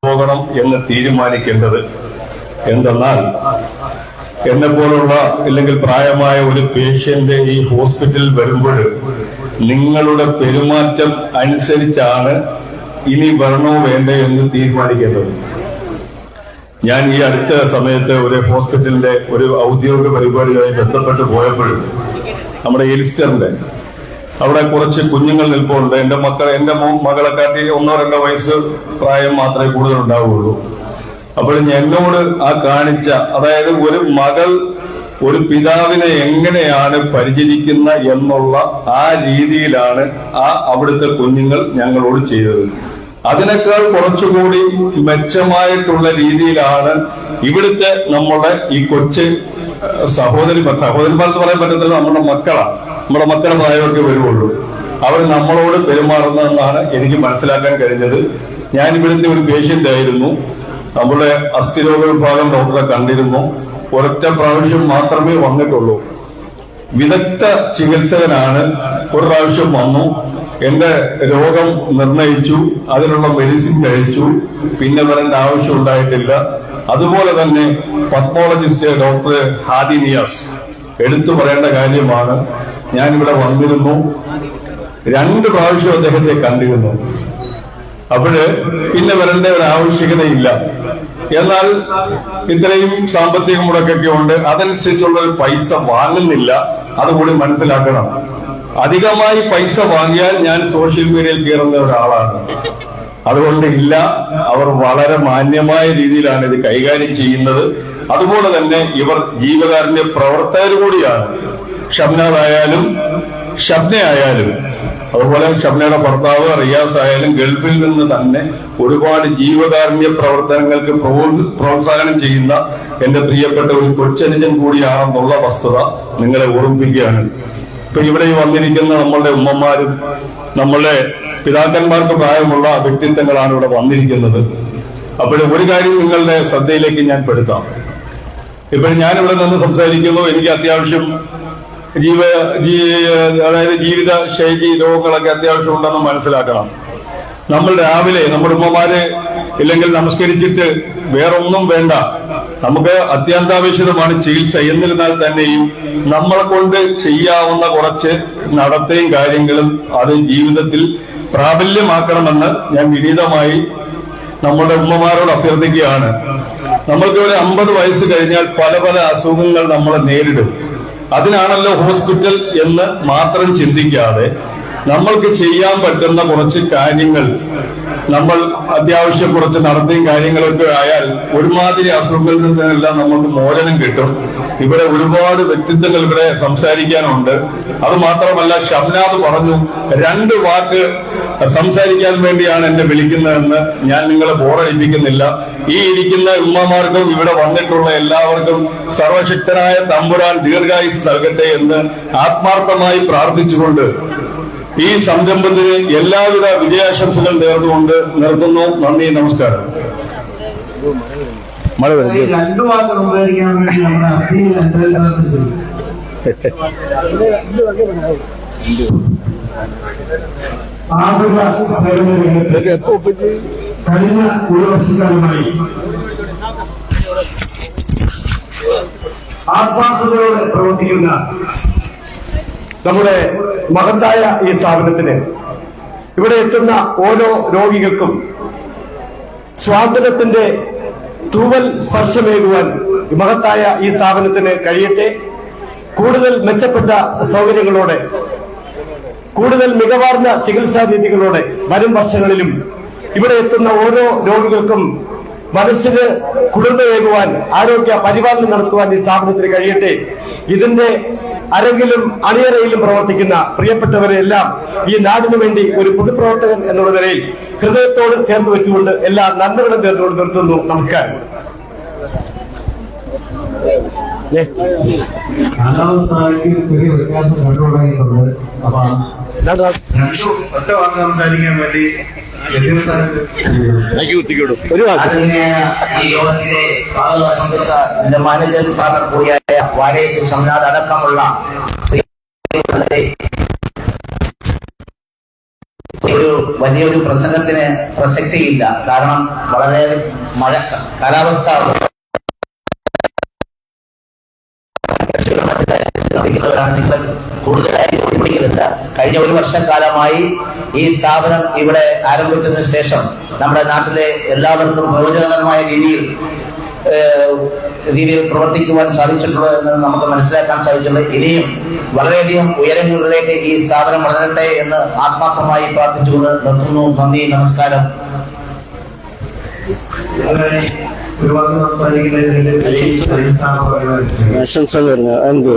പോകണം എന്ന് തീരുമാനിക്കേണ്ടത്. എന്തെന്നാൽ എന്നെ പോലുള്ള അല്ലെങ്കിൽ പ്രായമായ ഒരു പേഷ്യന്റ് ഈ ഹോസ്പിറ്റലിൽ വരുമ്പോൾ നിങ്ങളുടെ പെരുമാറ്റം അനുസരിച്ചാണ് ഇനി വരണോ വേണ്ടേ എന്ന് തീരുമാനിക്കേണ്ടത്. ഞാൻ ഈ അടുത്ത സമയത്ത് ഒരു ഹോസ്പിറ്റലിന്റെ ഒരു ഔദ്യോഗിക പരിപാടിയുമായി ബന്ധപ്പെട്ട് പോയപ്പോഴും നമ്മുടെ എലിസ്റ്ററിന്റെ അവിടെ കുറച്ച് കുഞ്ഞുങ്ങൾ നിൽപ്പുണ്ട്. എന്റെ മകളെക്കാട്ടി 1-2 വയസ്സ് പ്രായം മാത്രമേ കൂടുതൽ ഉണ്ടാവുകയുള്ളൂ. അപ്പോൾ എന്നോട് ആ കാണിച്ച, അതായത് ഒരു മകൾ ഒരു പിതാവിനെ എങ്ങനെയാണ് പരിചരിക്കുന്ന എന്നുള്ള ആ രീതിയിലാണ് അവിടുത്തെ കുഞ്ഞുങ്ങൾ ഞങ്ങളോട് ചെയ്തത്. അതിനേക്കാൾ കുറച്ചുകൂടി മെച്ചമായിട്ടുള്ള രീതിയിലാണ് ഇവിടുത്തെ നമ്മുടെ ഈ കൊച്ചു സഹോദരിമാരെന്ന് പറയാൻ പറ്റത്തില്ല, നമ്മുടെ മക്കളാണ്, നമ്മുടെ മക്കളെ പ്രായമൊക്കെ വരുള്ളൂ. അവർ നമ്മളോട് പെരുമാറുന്നതെന്നാണ് എനിക്ക് മനസ്സിലാക്കാൻ കഴിഞ്ഞത്. ഞാൻ ഇവിടുത്തെ ഒരു പേഷ്യന്റ് ആയിരുന്നു. നമ്മുടെ അസ്ഥിരോഗ വിഭാഗം ഡോക്ടറെ കണ്ടിരുന്നു. ഒരൊറ്റ പ്രാവശ്യം മാത്രമേ വന്നിട്ടുള്ളൂ. വിദഗ്ധ ചികിത്സകനാണ്. ഒരു പ്രാവശ്യം വന്നു, എന്റെ രോഗം നിർണയിച്ചു, അതിനുള്ള മെഡിസിൻ കഴിച്ചു, പിന്നെ വരേണ്ട ആവശ്യം ഉണ്ടായിട്ടില്ല. അതുപോലെ തന്നെ പത്മോളജിസ്റ്റ് ഡോക്ടർ ഹാദി നിയാസ്, എടുത്തു പറയേണ്ട കാര്യമാണ്. ഞാനിവിടെ വന്നിരുന്നു, 2 പ്രാവശ്യം അദ്ദേഹത്തെ കണ്ടിരുന്നു. അപ്പോഴ് പിന്നെ വരേണ്ട ഒരു ആവശ്യകതയില്ല. എന്നാൽ ഇത്രയും സാമ്പത്തിക മുടക്കൊക്കെ ഉണ്ട്, അതനുസരിച്ചുള്ള ഒരു പൈസ വാങ്ങുന്നില്ല. അതുകൂടി മനസ്സിലാക്കണം. അധികമായി പൈസ വാങ്ങിയാൽ ഞാൻ സോഷ്യൽ മീഡിയയിൽ കയറുന്ന ഒരാളാണ്. അതുകൊണ്ട് ഇല്ല, അവർ വളരെ മാന്യമായ രീതിയിലാണ് ഇത് കൈകാര്യം ചെയ്യുന്നത്. അതുപോലെ തന്നെ ഇവർ ജീവകാരുണ്യ പ്രവർത്തകർ കൂടിയാണ്. ഷംനാദ് ആയാലും ഷബ്ന ആയാലും അതുപോലെ ഷബ്നയുടെ ഭർത്താവ് റിയാസ് ആയാലും ഗൾഫിൽ നിന്ന് തന്നെ ഒരുപാട് ജീവകാരുണ്യ പ്രവർത്തനങ്ങൾക്ക് പ്രോത്സാഹനം ചെയ്യുന്ന എന്റെ പ്രിയപ്പെട്ട ഒരു കൊച്ചനുജൻ കൂടിയാണെന്നുള്ള വസ്തുത നിങ്ങളെ ഓർമ്മിപ്പിക്കുകയാണ്. ഇപ്പൊ ഇവിടെ വന്നിരിക്കുന്ന നമ്മളുടെ ഉമ്മമാരും നമ്മളുടെ പിതാക്കന്മാർക്ക് പ്രായമുള്ള വ്യക്തിത്വങ്ങളാണ് ഇവിടെ വന്നിരിക്കുന്നത്. അപ്പോൾ ഒരു കാര്യം നിങ്ങളുടെ ശ്രദ്ധയിലേക്ക് ഞാൻ പെടുത്താം. ഇപ്പോൾ ഞാനിവിടെ നിന്ന് സംസാരിക്കുന്നു, എനിക്ക് അത്യാവശ്യം അതായത് ജീവിത ശൈലി രോഗങ്ങളൊക്കെ അത്യാവശ്യം ഉണ്ടെന്ന് മനസ്സിലാക്കണം. നമ്മൾ രാവിലെ നമ്മുടെ ഉമ്മമാര് ഇല്ലെങ്കിൽ നമസ്കരിച്ചിട്ട് വേറൊന്നും വേണ്ട, നമുക്ക് അത്യന്താപേക്ഷിതമാണ് ചികിത്സ. എന്നിരുന്നാൽ തന്നെയും നമ്മളെ കൊണ്ട് ചെയ്യാവുന്ന കുറച്ച് നടത്തയും കാര്യങ്ങളും അത് ജീവിതത്തിൽ പ്രാബല്യമാക്കണമെന്ന് ഞാൻ വിനീതമായി നമ്മുടെ ഉമ്മമാരോട് അഭ്യർത്ഥിക്കുകയാണ്. നമ്മൾക്ക് ഒരു 50 വയസ്സ് കഴിഞ്ഞാൽ പല പല അസുഖങ്ങൾ നമ്മളെ നേരിടും. അതിനാണല്ലോ ഹോസ്പിറ്റൽ എന്ന് മാത്രം ചിന്തിക്കാതെ നമ്മൾക്ക് ചെയ്യാൻ പറ്റുന്ന കുറച്ച് കാര്യങ്ങൾ നമ്മൾ അത്യാവശ്യം കുറച്ച് നടത്തിയും കാര്യങ്ങളൊക്കെ ആയാൽ ഒരുമാതിരി അസുഖങ്ങളിൽ നിന്നെല്ലാം നമുക്ക് മോചനം കിട്ടും. ഇവിടെ ഒരുപാട് വ്യക്തിത്വങ്ങൾ ഇവിടെ സംസാരിക്കാനുണ്ട്. അത് മാത്രമല്ല, ഷംനാദ് പറഞ്ഞു 2 വാക്ക് സംസാരിക്കാൻ വേണ്ടിയാണ് എന്നെ വിളിക്കുന്നതെന്ന്. ഞാൻ നിങ്ങളെ ബോറടിപ്പിക്കുന്നില്ല. ഈ ഇരിക്കുന്ന ഉമ്മമാർക്കും ഇവിടെ വന്നിട്ടുള്ള എല്ലാവർക്കും സർവശക്തനായ തമ്പുരാൻ ദീർഘായുസ് നൽകട്ടെ എന്ന് ആത്മാർത്ഥമായി പ്രാർത്ഥിച്ചുകൊണ്ട് ഈ സംരംഭത്തിന് എല്ലാവിധ വിജയാശംസകൾ നേർന്നുകൊണ്ട് നിർത്തുന്നു. നന്ദി, നമസ്കാരം. മഴ കഴിഞ്ഞ ഒരു വർഷക്കാലമായി ആത്മാർത്ഥതയോടെ പ്രവർത്തിക്കുന്ന നമ്മുടെ മഹത്തായ ഈ സ്ഥാപനത്തിന് ഇവിടെ എത്തുന്ന ഓരോ രോഗികൾക്കും സ്വാതന്ത്ര്യത്തിന്റെ തൂവൽ സ്പർശമേകുവാൻ മഹത്തായ ഈ സ്ഥാപനത്തിന് കഴിയട്ടെ. കൂടുതൽ മെച്ചപ്പെട്ട സൗകര്യങ്ങളോടെ, കൂടുതൽ മികവാർന്ന ചികിത്സാ രീതികളോടെ വരും വർഷങ്ങളിലും ഇവിടെ എത്തുന്ന ഓരോ രോഗികൾക്കും മനസ്സിന് കുളിർമയേകുവാൻ, ആരോഗ്യ പരിപാലനം നടത്തുവാൻ ഈ സ്ഥാപനത്തിന് കഴിയട്ടെ. ഇതിന്റെ അരങ്ങിലും അണിയറയിലും പ്രവർത്തിക്കുന്ന പ്രിയപ്പെട്ടവരെ എല്ലാം ഈ നാടിനു വേണ്ടി ഒരു പൊതുപ്രവർത്തകൻ എന്നുള്ള നിലയിൽ ഹൃദയത്തോട് ചേർത്ത് വെച്ചുകൊണ്ട് എല്ലാ നന്മകളും ചേർത്തുകൊണ്ട് നിർത്തുന്നു. നമസ്കാരം. ചെറിയ വ്യത്യാസം കണ്ടുപിടിക്കുന്നുണ്ട്. അപ്പൊ ഒറ്റ വാക്ക് സംസാരിക്കാൻ വേണ്ടി ഈ യോഗത്തിലെ സ്വാഗതം മാനേജർ സ്ഥാപനം കൂടിയായ വാഴേറ്റ് ഷംനാദ് അടക്കമുള്ള ഒരു വലിയൊരു പ്രസംഗത്തിന് പ്രസക്തിയില്ല. കാരണം വളരെ കാലാവസ്ഥ നിങ്ങൾ കൂടുതലായി ഉൾപ്പെടുകയില്ല. കഴിഞ്ഞ 1 വർഷക്കാലമായി ഈ സ്ഥാപനം ഇവിടെ ആരംഭിച്ചതിന് ശേഷം നമ്മുടെ നാട്ടിലെ എല്ലാവർക്കും പ്രയോജനകരമായ രീതിയിൽ പ്രവർത്തിക്കുവാൻ സാധിച്ചിട്ടുള്ളൂ എന്ന് നമുക്ക് മനസ്സിലാക്കാൻ സാധിച്ചിട്ടുണ്ട്. ഇനിയും വളരെയധികം ഉയരങ്ങളിലേക്ക് ഈ സ്ഥാപനം വളരട്ടെ എന്ന് ആത്മാർത്ഥമായി പ്രാർത്ഥിച്ചുകൊണ്ട് നിർത്തുന്നു. നന്ദി, നമസ്കാരം. ആശംസ എന്ത്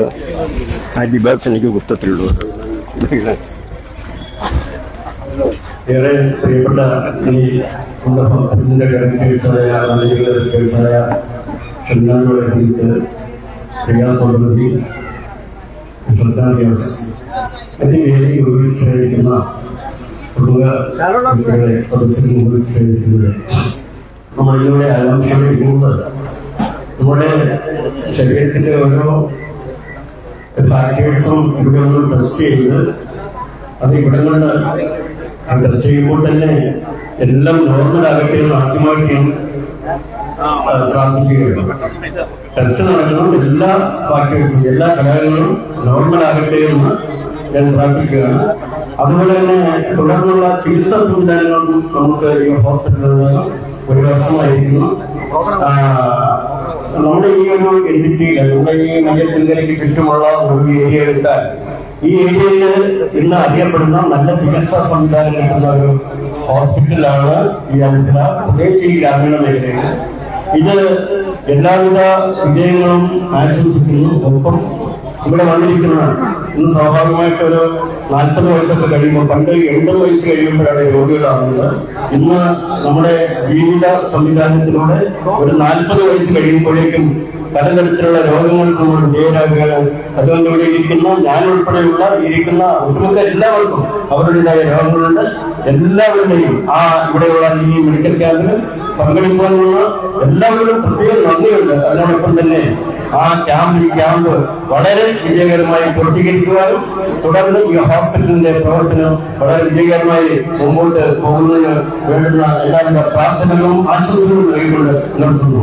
ആദ്യഭാഗത്ത് എനിക്ക് കുത്തത്തിലുള്ളൂ. ഏറെ പ്രിയപ്പെട്ട ഈ കുടുംബത്തിന്റെ കേസായ ഷെന്നാനുകളെ കുറിച്ച് പ്രിയാസോദരി ശ്രദ്ധാഭ്യാസ് എന്നീ വേദിയിൽ ഉപയോഗിച്ചിരിക്കുന്ന കുടുംബങ്ങളെ സദസ്സിൽ ഉപയോഗിച്ചിരിക്കുന്നത് നമ്മൾ ഇതിലൂടെ ആകാംക്ഷപ്പെടുന്നത് നമ്മുടെ ശരീരത്തിന്റെ ഓരോ ഫാക്ടേഴ്സും ഇവിടെ ഒന്ന് ടെസ്റ്റ് ചെയ്ത് അത് ഇവിടങ്ങളിൽ ടെസ്റ്റ് ചെയ്യുമ്പോൾ തന്നെ എല്ലാം നോർമൽ ആകട്ടെ എന്ന് ആദ്യമായിട്ട് പ്രാർത്ഥിക്കുകയാണ്. ടെസ്റ്റ് നടക്കണം, എല്ലാ ഫാക്ടേഴ്സും എല്ലാ ഘടകങ്ങളും നോർമൽ ആകട്ടെ എന്ന് ഞാൻ പ്രാർത്ഥിക്കുകയാണ്. അതുപോലെ തന്നെ തുടർന്നുള്ള ചികിത്സാ സംവിധാനങ്ങളും നമുക്ക് ഈ ഹോസ്പിറ്റലിൽ 1 വർഷമായിരിക്കുന്നു. നമ്മുടെ ഈ ഒരു എൻറ്റിറ്റിയിൽ നമ്മുടെ ഈ മയ്യത്തിലേക്ക് ചുറ്റുമുള്ള ഒരു ഏരിയ എടുത്താൽ ഈ ഏരിയയിൽ ഇന്ന് അറിയപ്പെടുന്ന നല്ല ചികിത്സാ സംവിധാനം കിട്ടുന്ന ഒരു ഹോസ്പിറ്റലാണ് ഈ അൽഫ, പ്രത്യേകിച്ച് ഈ ഗ്രാമീണ മേഖലയിൽ. ഇത് എല്ലാവിധ വിജയങ്ങളും ആശംസിക്കുന്നു. ഒപ്പം ഇവിടെ വന്നിരിക്കുന്നതാണ് ഇന്ന് സ്വാഭാവികമായിട്ട് ഒരു 40 വയസ്സൊക്കെ കഴിയുമ്പോൾ, പണ്ട് 80 വയസ്സ് കഴിയുമ്പോഴാണ് രോഗികളാകുന്നത്. ഇന്ന് നമ്മുടെ ജീവിത സംവിധാനത്തിലൂടെ ഒരു 40 വയസ്സ് കഴിയുമ്പോഴേക്കും പലതരത്തിലുള്ള രോഗങ്ങൾക്ക് നമ്മൾ വിധേയരാകുകയാണ്. അതുകൊണ്ട് ഇവിടെ ഇരിക്കുന്ന ഞാൻ ഉൾപ്പെടെയുള്ള ഇരിക്കുന്ന ഒട്ടുമിക്ക എല്ലാവർക്കും അവരുടേതായ രോഗങ്ങളുണ്ട്. എല്ലാവരുടെയും ഇവിടെയുള്ള ഈ മെഡിക്കൽ ക്യാമ്പിൽ പങ്കെടുക്കാനുള്ള എല്ലാവരും പ്രത്യേകം നന്ദിയുണ്ട്. അതിനോടൊപ്പം തന്നെ ക്യാമ്പ് വളരെ വിജയകരമായി പൂർത്തീകരിക്കുവാനും തുടർന്ന് ഈ ഹോസ്പിറ്റലിന്റെ പ്രവർത്തനം വളരെ വിജയകരമായി മുമ്പോട്ട് പോകുന്നതിന് വേണ്ടുന്ന എല്ലാവിധ പ്രാർത്ഥനകളും ആശംസകളും നൽകിക്കൊണ്ട് നടത്തുന്നു.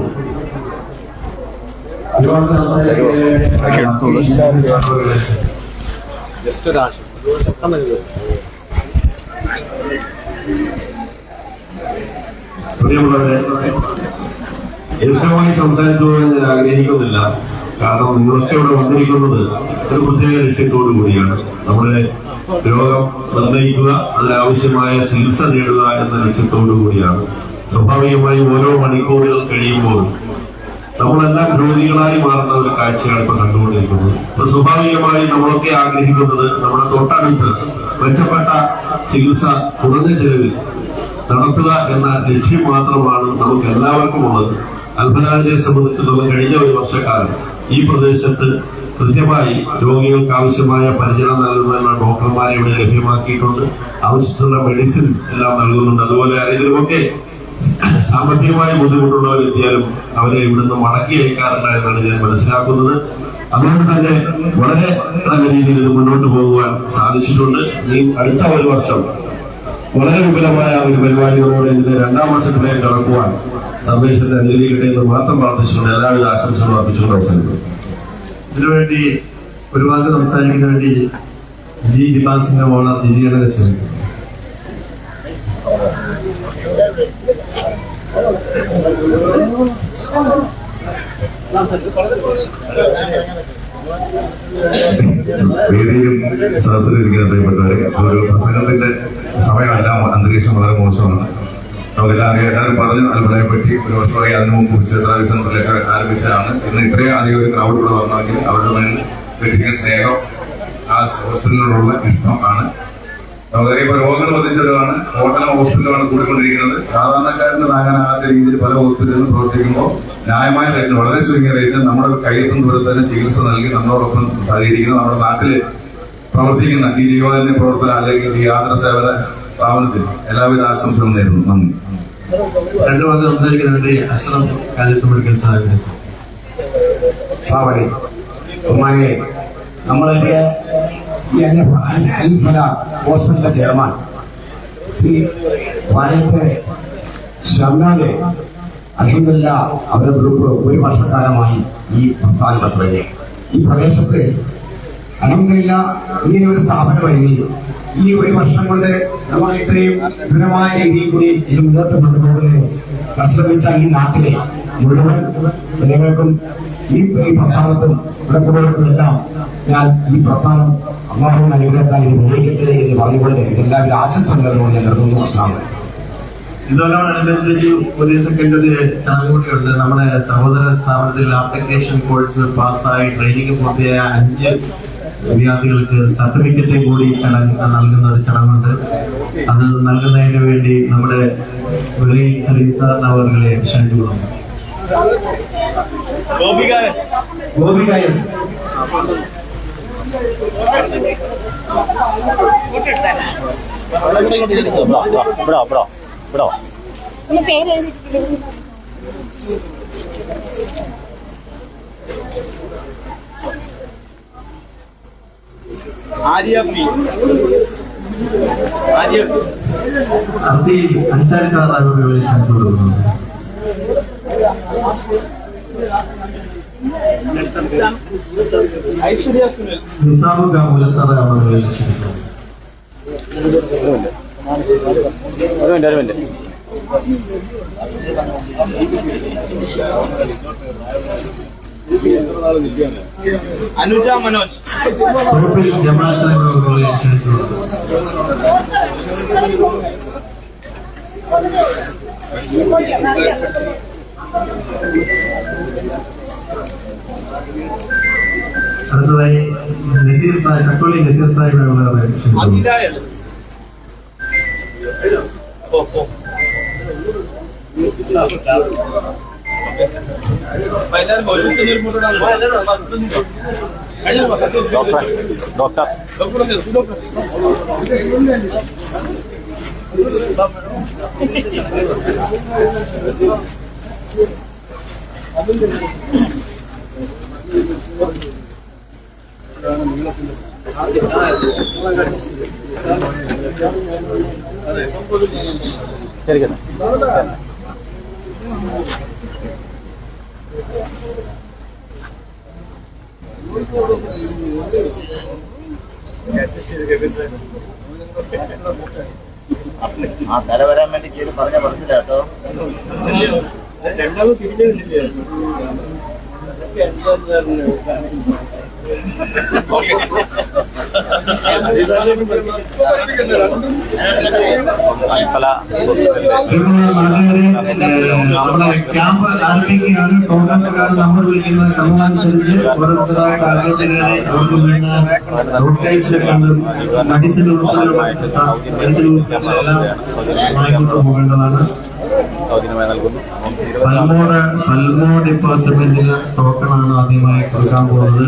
പ്രിയമുള്ളവരെ, ദീർഘമായി സംസാരിച്ചു ഞാൻ ആഗ്രഹിക്കുന്നില്ല. കാരണം നിങ്ങളൊക്കെ ഇവിടെ വന്നിരിക്കുന്നത് ഒരു പ്രത്യേക ലക്ഷ്യത്തോടു കൂടിയാണ്. നമ്മുടെ രോഗം നിർണ്ണയിക്കുക, അതിനാവശ്യമായ ചികിത്സ നേടുക എന്ന ലക്ഷ്യത്തോടു കൂടിയാണ്. സ്വാഭാവികമായും ഓരോ മണിക്കൂറുകൾ കഴിയുമ്പോൾ നമ്മളെല്ലാം രോഗികളായി മാറുന്ന ഒരു കാഴ്ചയാണ് ഇപ്പൊ കണ്ടുകൊണ്ടിരിക്കുന്നത്. അപ്പൊ സ്വാഭാവികമായി നമ്മളൊക്കെ ആഗ്രഹിക്കുന്നത് നമ്മുടെ തൊട്ടടുത്ത് മെച്ചപ്പെട്ട ചികിത്സ കുറഞ്ഞ ചെലവിൽ നടത്തുക എന്ന ലക്ഷ്യം മാത്രമാണ് നമുക്ക് എല്ലാവർക്കും ഉള്ളത്. അൽഫനാജിനെ സംബന്ധിച്ചിടത്തോളം കഴിഞ്ഞ 1 വർഷക്കാലം ഈ പ്രദേശത്ത് കൃത്യമായി രോഗികൾക്ക് ആവശ്യമായ പരിചരണം നൽകുന്നതിനുള്ള ഡോക്ടർമാരെ ഇവിടെ ലഭ്യമാക്കിയിട്ടുണ്ട്. ആവശ്യമുള്ള മെഡിസിൻ എല്ലാം നൽകുന്നുണ്ട്. അതുപോലെ ആരെങ്കിലുമൊക്കെ സാമ്പത്തികമായി ബുദ്ധിമുട്ടുള്ളവരെത്തിയാലും അവരെ ഇവിടുന്ന് മടക്കി അയക്കാറുണ്ട് എന്നാണ് ഞാൻ മനസ്സിലാക്കുന്നത്. അതുകൊണ്ട് തന്നെ വളരെ നല്ല രീതിയിൽ ഇത് മുന്നോട്ട് പോകുവാൻ സാധിച്ചിട്ടുണ്ട്. ഈ അടുത്ത 1 വർഷം വളരെ വിപുലമായ ഒരു പരിപാടികളോടെ ഇതിന്റെ 2ാം വർഷത്തിലേക്ക് കടക്കുവാൻ സർവേശ്വരത്തെ അനുഗ്രഹിക്കട്ടെ എന്ന് മാത്രം പ്രാർത്ഥിച്ചുകൊണ്ട് എല്ലാവിധ ആശംസകളും അർപ്പിച്ചുകൊണ്ട് അവസരം. ഇതിനുവേണ്ടി ഒരുപാട് സംസാരിക്കുന്ന വേണ്ടി ജി ഡിപ്പാസിന്റെ ഓണർ ജിജിയുടെ ശ്രമിക്കും. വേദിയിലും സദസ്സിലിരിക്കുന്ന പ്രിയപ്പെട്ടവരെ, ഒരു പ്രസംഗത്തിന്റെ സമയമല്ല, അന്തരീക്ഷം വളരെ മോശമാണ്. നമുക്കെല്ലാവരും പറഞ്ഞു അൽബളയെ പറ്റി 1 വർഷമായി അതിനു മുമ്പ് ഡിസംബറിലേക്ക് ആരംഭിച്ചതാണ്. ഇന്ന് ഇത്രയും അധികം ഒരു ക്രൗഡ് ഇവിടെ വന്നെങ്കിൽ അവരുടെ മേൽ വ്യക്തിഗത സ്നേഹം, ആ ഹോസ്പിറ്റലിനോടുള്ള ഇഷ്ടം ആണ്. നമുക്കറിയാം, രോഗങ്ങൾ വർദ്ധിച്ചവരാണ്, ഹോട്ടലും ഹോസ്പിറ്റലുമാണ് കൂടിക്കൊണ്ടിരിക്കുന്നത്. സാധാരണക്കാരന് താങ്ങാനാകാത്ത രീതിയിൽ പല ഹോസ്പിറ്റലിലും പ്രവർത്തിക്കുമ്പോൾ ന്യായമായ റേറ്റ്, വളരെ ചുരുങ്ങിയ റേറ്റ് നമ്മുടെ കയ്യെത്തുന്ന ദൂരത്ത് തന്നെ ചികിത്സ നൽകി നമ്മളോടൊപ്പം സഹകരിക്കുന്ന നമ്മുടെ നാട്ടില് പ്രവർത്തിക്കുന്ന ഈ ജീവകാരുണ്യ പ്രവർത്തനം അല്ലെങ്കിൽ ഈ യാത്രാ സേവന സ്ഥാപനത്തിൽ എല്ലാവിധ ആശംസകളും നേരുന്നു. നന്ദി. 2 വാക്ക് സംസാരിക്കുന്ന വേണ്ടി അശ്രം കാലിത്ത് മെഡിക്കൽ സാഹിബ്. നമ്മളൊക്കെ ഈ അൽഫല ഹോസ്പിറ്റലിലെ ചെയർമാൻ ശ്രീ വാനത്തെ ഷംനാദെ അൽഹംദുലില്ല അവരുടെ ഗ്രൂപ്പ് ഒരു വർഷക്കാലമായി ഈ പ്രസ്ഥാനം തുടങ്ങി. ഈ പ്രദേശത്ത് അൽഹംദുലില്ല ഇങ്ങനെ ഒരു സ്ഥാപനം വരികയും ഈ ഒരു വർഷം കൊണ്ട് നമ്മൾ ഇത്രയും വിപുലമായ രീതിയിൽ കൂടി ഇത് മുന്നോട്ട് കൊണ്ടുപോകുന്നതിന് പരിശ്രമിച്ച ഈ നാട്ടിലെ മുഴുവൻ ജനങ്ങൾക്കും ഈ പ്രസ്ഥാനത്തും ഇവിടെ കൂടെല്ലാം ഞാൻ ഈ പ്രസ്ഥാനം അള്ളാഹുവിന്റെ അനുഗ്രഹത്താൽ ഇത് വിജയിക്കട്ടെ എന്ന് പറഞ്ഞുകൊണ്ട് എല്ലാവരും ആശംസകളോട് ഞാൻ നിർത്തുന്നു. അസ്സലാമു അലൈക്കും. ഇതോടനുബന്ധിച്ച് ഒരു സെക്കൻഡ് ഒരു ചടങ്ങ് കൂടിയുണ്ട്. നമ്മുടെ സഹോദര സ്ഥാപനത്തിൽ ആപ്ലിക്കേഷൻ കോഴ്സ് പാസ്സായി ട്രെയിനിങ് പൂർത്തിയായ 5 വിദ്യാർത്ഥികൾക്ക് സർട്ടിഫിക്കറ്റ് കൂടി നൽകുന്ന ഒരു ചടങ്ങുണ്ട്. അത് നൽകുന്നതിന് വേണ്ടി നമ്മുടെ അവരെ ക്ഷണിച്ചുകൊള്ളുന്നു. അൻസാരി സാർ അവരെ ക്ഷണിച്ചുകൊള്ളുന്നു. നിസാമു ഗാമുല സാർ അവരെ ക്ഷണിച്ചുകൊള്ളുന്നു. അനുജ മനോജ് ജമാഅത്ത് സംഘടനകളെ ക്ഷണിച്ചുകൊള്ളുന്നു. അടുത്തതായി നസീർ സാഹിബ് കട്ടോളി നസീർ സാഹിബ് അവരെ ക്ഷണിച്ചുകൊള്ളുന്നു. ആ തല വരാൻ വേണ്ടി ചെയ്ത് പറഞ്ഞില്ല കേട്ടോ. രണ്ടാമത് തിരിഞ്ഞില്ലേ നമ്മുടെ ക്യാമ്പ് ആരംഭിക്കുകയാണ്. ടൂർണമെന്റുകാർ നമ്മൾ വിളിക്കുന്നത് ക്രമമനുസരിച്ച് ഓരോരുത്തരായിട്ട് ആരോഗ്യ അവർക്ക് വേണ്ട മെഡിസിൻ ഉൾപ്പെടെയുള്ള വാങ്ങിക്കൊണ്ടു പോകേണ്ടതാണ്. പൽമോ ഡിപ്പാർട്ട്മെന്റിന് ടോക്കണാണ് ആദ്യമായി കൊടുക്കാൻ പോകുന്നത്.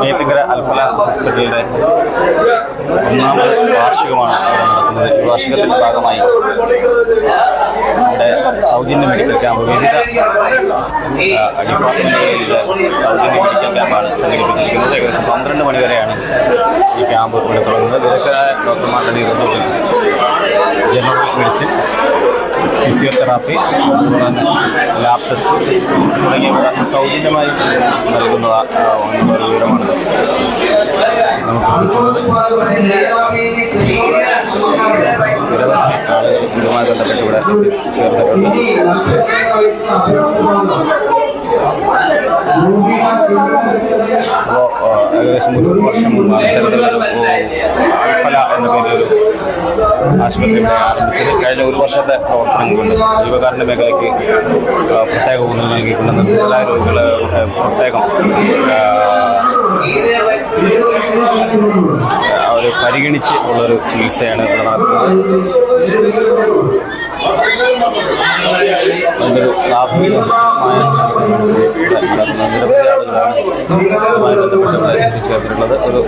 നെയ്യാറ്റിൻകര അൽഫല ഹോസ്പിറ്റലിന്റെ 1ാമത് വാർഷികമാണ് ഇവിടെ നടക്കുന്നത്. ഈ വാർഷികത്തിന്റെ ഭാഗമായി ഇവിടെ സൗജന്യ മെഡിക്കൽ ക്യാമ്പ് വിവിധ ഡിപ്പാർട്ട്മെന്റുകളിലെ സൗജന്യ മെഡിക്കൽ ക്യാമ്പാണ് സംഘടിപ്പിച്ചിരിക്കുന്നത്. ഏകദേശം 12 മണി വരെയാണ് ഈ ക്യാമ്പ് ഇവിടെ തുടങ്ങുന്നത്. വിദഗ്ധരായ ഡോക്ടർമാരുടെ നേതൃത്വത്തിൽ ജനറൽ മെഡിസിൻ, ഫിസിയോതെറാപ്പി, അതുപോലെ തന്നെ ലാബ് ടെസ്റ്റ് തുടങ്ങിയവ സൗജന്യമായി നൽകുന്ന ഒരു വിവരമാണിത്. നിരവധി ആളുകൾ ഇതുമായി ബന്ധപ്പെട്ട് ഇവിടെ ചേർന്നിട്ടുണ്ട്. ഏകദേശം 1 വർഷം മുമ്പ് അൽഫല എന്ന പേരിലൊരു ആശുപത്രി ഇവിടെ ആരംഭിച്ചത്. കഴിഞ്ഞ 1 വർഷത്തെ പ്രവർത്തനം കൊണ്ട് ജീവകാരുണ്യ മേഖലയ്ക്ക് പ്രത്യേക ഊന്നൽ നൽകിയിട്ടുണ്ടെന്ന് കൂടുതലായ രോഗികളെ പ്രത്യേകം ഒരു പരിഗണിച്ച് ഉള്ളൊരു ചികിത്സയാണ് ഇവിടെ നടക്കുന്നത്. എന്തൊരു സാമൂഹികമായ നിരവധി ആളുകളാണ് ഇതുമായി ബന്ധപ്പെട്ട് എത്തിച്ചേർന്നിട്ടുള്ളത്. ഒരു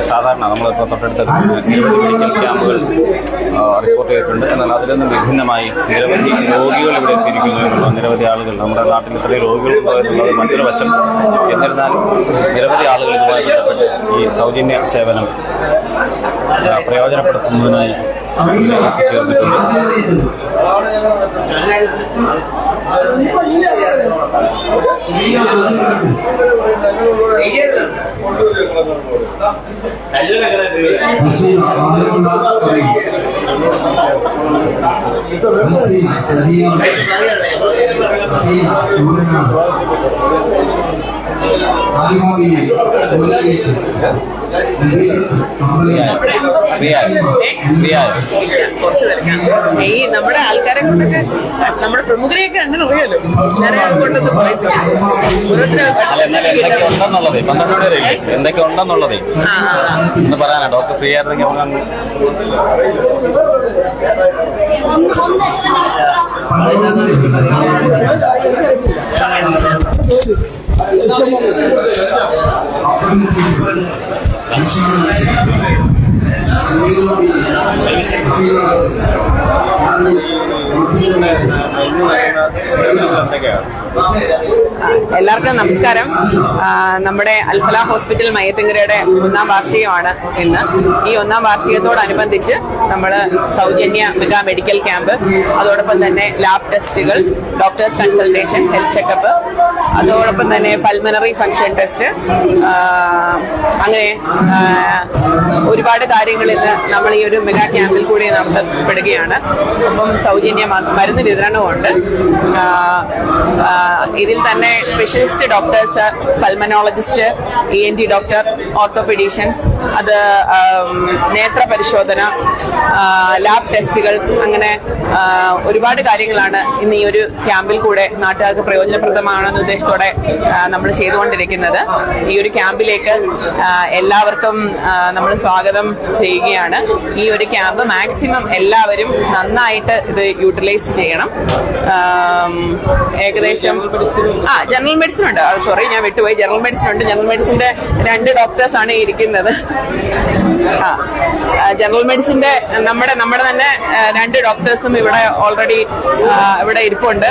സാധാരണ നമ്മളിപ്പോൾ തൊട്ടടുത്ത നിരവധി മെഡിക്കൽ ക്യാമ്പുകൾ റിപ്പോർട്ട് ചെയ്തിട്ടുണ്ട്. എന്നാൽ അതിൽ നിന്നും വിഭിന്നമായി നിരവധി രോഗികൾ ഇവിടെ എത്തിയിരിക്കുന്നു എന്നുള്ള നിരവധി ആളുകൾ നമ്മുടെ നാട്ടിൽ ഇത്രയും രോഗികളുണ്ടോ എന്നുള്ളത് മറ്റൊരു വശം. എന്നിരുന്നാലും നിരവധി ആളുകൾ ഇതുമായി ബന്ധപ്പെട്ട് ഈ സൗജന്യ സേവനം പ്രയോജനപ്പെടുത്തുന്നതിനായി എത്തിച്ചേർന്നിട്ടുണ്ട്. ഈ നമ്മുടെ ആൾക്കാരെ കൊണ്ടൊക്കെ നമ്മുടെ പ്രമുഖരെയൊക്കെ അങ്ങനെ അറിയാലോ. വേറെ ആൾക്കൊണ്ടൊന്നും പറയത്തില്ല. എന്തൊക്കെ ഉണ്ടെന്നുള്ളത് എന്ന് പറയാനാ ഡോക്ടർ ഫ്രീ ആയിരുന്നെങ്കിൽ എല്ലാവർക്കും നമസ്കാരം. നമ്മുടെ അൽഫല ഹോസ്പിറ്റൽ മയ്യത്തിങ്കരയുടെ 1ാം വാർഷികമാണ് ഇന്ന്. ഈ 1ാം വാർഷികത്തോടനുബന്ധിച്ച് നമ്മൾ സൗജന്യ മെഗാ മെഡിക്കൽ ക്യാമ്പ്, അതോടൊപ്പം തന്നെ ലാബ് ടെസ്റ്റുകൾ, ഡോക്ടേഴ്സ് കൺസൾട്ടേഷൻ, ഹെൽത്ത് ചെക്കപ്പ്, അതോടൊപ്പം തന്നെ പൾമനറി ഫംഗ്ഷൻ ടെസ്റ്റ്, അങ്ങനെ ഒരുപാട് കാര്യങ്ങൾ ഇന്ന് നമ്മൾ ഈ ഒരു മെഗാ ക്യാമ്പിൽ കൂടി നടത്തപ്പെടുകയാണ്. അപ്പം സൗജന്യ മരുന്ന് വിതരണമുണ്ട്. ഇതിൽ തന്നെ specialist doctors, pulmonologist, ENT doctor, orthopaedicians, അത് നേത്ര പരിശോധന, ലാബ് ടെസ്റ്റുകൾ, അങ്ങനെ ഒരുപാട് കാര്യങ്ങളാണ് ഇന്ന് ഈ ഒരു ക്യാമ്പിൽ കൂടെ നാട്ടുകാർക്ക് പ്രയോജനപ്രദമാണെന്ന ഉദ്ദേശത്തോടെ നമ്മൾ ചെയ്തുകൊണ്ടിരിക്കുന്നത്. ഈ ഒരു ക്യാമ്പിലേക്ക് എല്ലാവർക്കും നമ്മൾ സ്വാഗതം ചെയ്യുകയാണ്. ഈ ഒരു ക്യാമ്പ് മാക്സിമം എല്ലാവരും നന്നായിട്ട് ഇത് യൂട്ടിലൈസ് ചെയ്യണം. ഏകദേശം ജനറൽ മെഡിസിൻ ഉണ്ട്. സോറി, ഞാൻ വിട്ടുപോയി. ജനറൽ മെഡിസിൻ ഉണ്ട്. ജനറൽ മെഡിസിന്റെ 2 ഡോക്ടേഴ്സ് ആണ് ഇരിക്കുന്നത്. ജനറൽ മെഡിസിന്റെ നമ്മുടെ തന്നെ 2 ഡോക്ടേഴ്സും ഇവിടെ ഓൾറെഡി ഇവിടെ ഇരിപ്പുണ്ട്.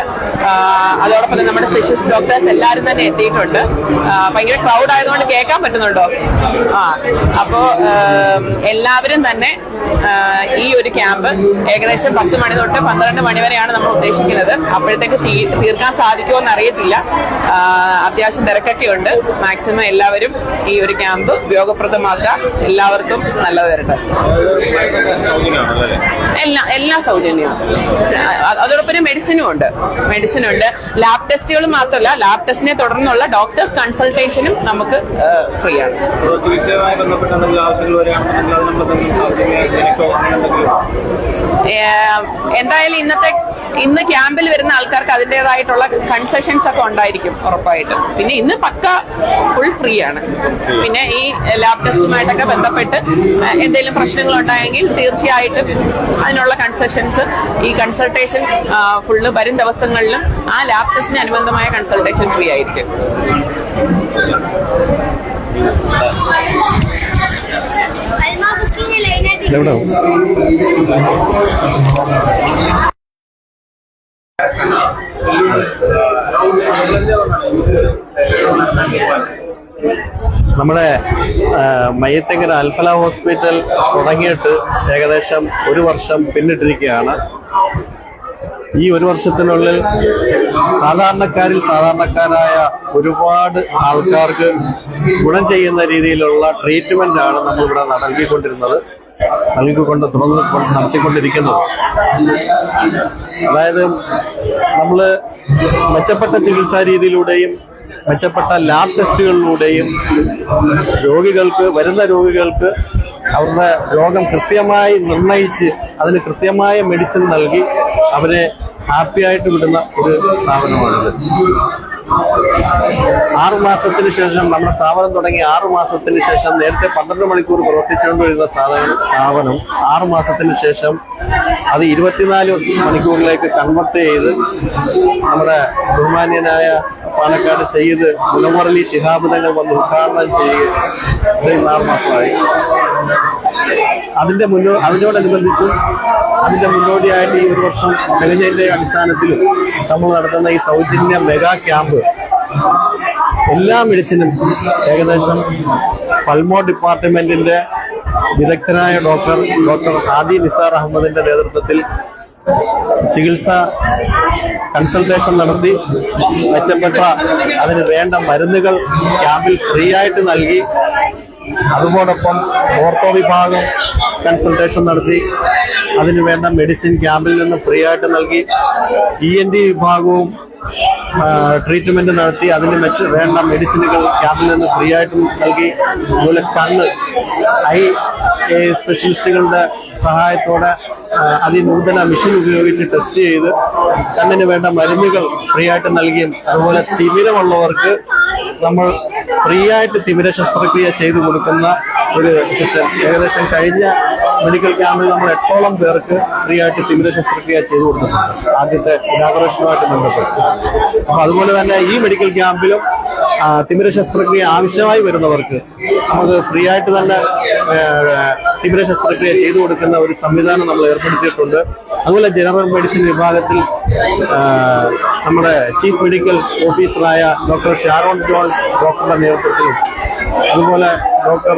അതോടൊപ്പം തന്നെ നമ്മുടെ സ്പെഷ്യലിസ്റ്റ് ഡോക്ടേഴ്സ് എല്ലാവരും തന്നെ എത്തിയിട്ടുണ്ട്. ഭയങ്കര ക്രൗഡ് ആയതുകൊണ്ട് കേൾക്കാൻ പറ്റുന്നുണ്ടോ? അപ്പോ എല്ലാവരും തന്നെ ഈ ഒരു ക്യാമ്പ് ഏകദേശം 10 മണി തൊട്ട് 12 മണി വരെയാണ് നമ്മൾ ഉദ്ദേശിക്കുന്നത്. അപ്പോഴത്തേക്ക് തീർക്കാൻ സാധിക്കുമോ എന്ന് അറിയത്തില്ല. അത്യാവശ്യം തിരക്കൊക്കെ ഉണ്ട്. മാക്സിമം എല്ലാവരും ഈ ഒരു ക്യാമ്പ് ഉപയോഗപ്രദമാക്കുക. എല്ലാവർക്കും നല്ലത് വരട്ടെ. എല്ലാം സൗജന്യമാണ്. അതോടൊപ്പം മെഡിസിനും ഉണ്ട്. ലാബ് ടെസ്റ്റുകളും മാത്രമല്ല, ലാബ് ടെസ്റ്റിനെ തുടർന്നുള്ള ഡോക്ടേഴ്സ് കൺസൾട്ടേഷനും നമുക്ക് ഫ്രീ ആണ്. എന്തായാലും ഇന്ന് ക്യാമ്പിൽ വരുന്ന ആൾക്കാർക്ക് അതിൻ്റെതായിട്ടുള്ള കൺസെഷൻസ് ഒക്കെ ഉണ്ടായിരിക്കും ഉറപ്പായിട്ടും. പിന്നെ ഇന്ന് പക്ക ഫുൾ ഫ്രീ ആണ്. പിന്നെ ഈ ലാബ് ടെസ്റ്റുമായിട്ടൊക്കെ ബന്ധപ്പെട്ട് എന്തെങ്കിലും പ്രശ്നങ്ങൾ ഉണ്ടായെങ്കിൽ തീർച്ചയായിട്ടും അതിനുള്ള കൺസെഷൻസ്, ഈ കൺസൾട്ടേഷൻ ഫുള്ള് വരും ദിവസങ്ങളിലും ആ ലാബ് ടെസ്റ്റിന് അനുബന്ധമായ കൺസൾട്ടേഷൻ ഫ്രീ ആയിരിക്കും. നമ്മുടെ മയ്യത്തിങ്കര അൽഫല ഹോസ്പിറ്റൽ തുടങ്ങിയിട്ട് ഏകദേശം 1 വർഷം പിന്നിട്ടിരിക്കുകയാണ്. ഈ 1 വർഷത്തിനുള്ളിൽ സാധാരണക്കാരായ ഒരുപാട് ആൾക്കാർക്ക് ഗുണം ചെയ്യുന്ന രീതിയിലുള്ള ട്രീറ്റ്മെന്റ് ആണ് നമ്മളിവിടെ നടത്തിക്കൊണ്ടിരിക്കുന്നത്. അതായത് നമ്മൾ മെച്ചപ്പെട്ട ചികിത്സാ രീതിയിലൂടെയും മെച്ചപ്പെട്ട ലാബ് ടെസ്റ്റുകളിലൂടെയും വരുന്ന രോഗികൾക്ക് അവരുടെ രോഗം കൃത്യമായി നിർണയിച്ച് അതിന് കൃത്യമായ മെഡിസിൻ നൽകി അവരെ ഹാപ്പിയായിട്ട് വിടുന്ന ഒരു സ്ഥാപനമാണിത്. 6 മാസത്തിന് ശേഷം നമ്മുടെ സ്ഥാപനം തുടങ്ങി 6 മാസത്തിന് ശേഷം നേരത്തെ 12 മണിക്കൂർ പ്രവർത്തിച്ചുകൊണ്ടിരുന്ന സ്ഥാപനം 6 മാസത്തിന് ശേഷം അത് 24 മണിക്കൂറിലേക്ക് കൺവെർട്ട് ചെയ്ത് നമ്മുടെ ബഹുമാന്യനായ പാലക്കാട് സയ്യിദ് മുനവ്വറലി ശിഹാബ് തങ്ങൾ വന്ന് ഉദ്ഘാടനം ചെയ്യുക 6 മാസമായി. അതിനോടനുബന്ധിച്ചും അതിന്റെ മുന്നോടിയായിട്ട് ഈ ഒരു വർഷം തികഞ്ഞതിന്റെ അടിസ്ഥാനത്തിലും നമ്മൾ നടത്തുന്ന ഈ സൗജന്യ മെഗാ ക്യാമ്പ് എല്ലാ മെഡിസിനും ഏകദേശം പൾമോ ഡിപ്പാർട്ട്മെന്റിന്റെ വിദഗ്ധനായ ഡോക്ടർ ഹാദി നിസാർ അഹമ്മദിന്റെ നേതൃത്വത്തിൽ ചികിത്സ കൺസൾട്ടേഷൻ നടത്തി മെച്ചപ്പെട്ട അതിന് വേണ്ട മരുന്നുകൾ ക്യാമ്പിൽ ഫ്രീ ആയിട്ട് നൽകി. അതോടൊപ്പം ഓർത്തോ വിഭാഗം കൺസൾട്ടേഷൻ നടത്തി അതിന് വേണ്ട മെഡിസിൻ ക്യാമ്പിൽ നിന്ന് ഫ്രീ ആയിട്ട് നൽകി. ENT വിഭാഗവും ട്രീറ്റ്മെന്റ് നടത്തി അതിന് വേണ്ട മെഡിസിനുകൾ ക്യാമ്പിൽ നിന്ന് ഫ്രീ ആയിട്ട് നൽകി. അതുപോലെ കണ്ണ് സ്പെഷ്യലിസ്റ്റുകളുടെ സഹായത്തോടെ അതിനൂതന മെഷീൻ ഉപയോഗിച്ച് ടെസ്റ്റ് ചെയ്ത് കണ്ണിന് വേണ്ട മരുന്നുകൾ ഫ്രീ ആയിട്ട് നൽകിയും അതുപോലെ തിമിരമുള്ളവർക്ക് നമ്മൾ ഫ്രീ ആയിട്ട് തിമിര ശസ്ത്രക്രിയ ചെയ്തു കൊടുക്കുന്ന ഒരു സിസ്റ്റം. ഏകദേശം കഴിഞ്ഞ മെഡിക്കൽ ക്യാമ്പിൽ നമ്മൾ 8ഓളം പേർക്ക് ഫ്രീ ആയിട്ട് തിമിര ശസ്ത്രക്രിയ ചെയ്തു കൊടുക്കുന്നുണ്ട് ആദ്യത്തെ ഇനാഗുറേഷനുമായിട്ട് ബന്ധപ്പെട്ട്. അപ്പൊ അതുപോലെ തന്നെ ഈ മെഡിക്കൽ ക്യാമ്പിലും തിമിര ശസ്ത്രക്രിയ ആവശ്യമായി വരുന്നവർക്ക് നമുക്ക് ഫ്രീ ആയിട്ട് തന്നെ തിമിര ശസ്ത്രക്രിയ ചെയ്തു കൊടുക്കുന്ന ഒരു സംവിധാനം നമ്മൾ ഏർപ്പെടുത്തിയിട്ടുണ്ട്. അതുപോലെ ജനറൽ മെഡിസിൻ വിഭാഗത്തിൽ നമ്മുടെ ചീഫ് മെഡിക്കൽ ഓഫീസറായ ഡോക്ടർ ഷാരോൺ ജോൺ ഡോക്ടറുടെ നേതൃത്വത്തിലും അതുപോലെ ഡോക്ടർ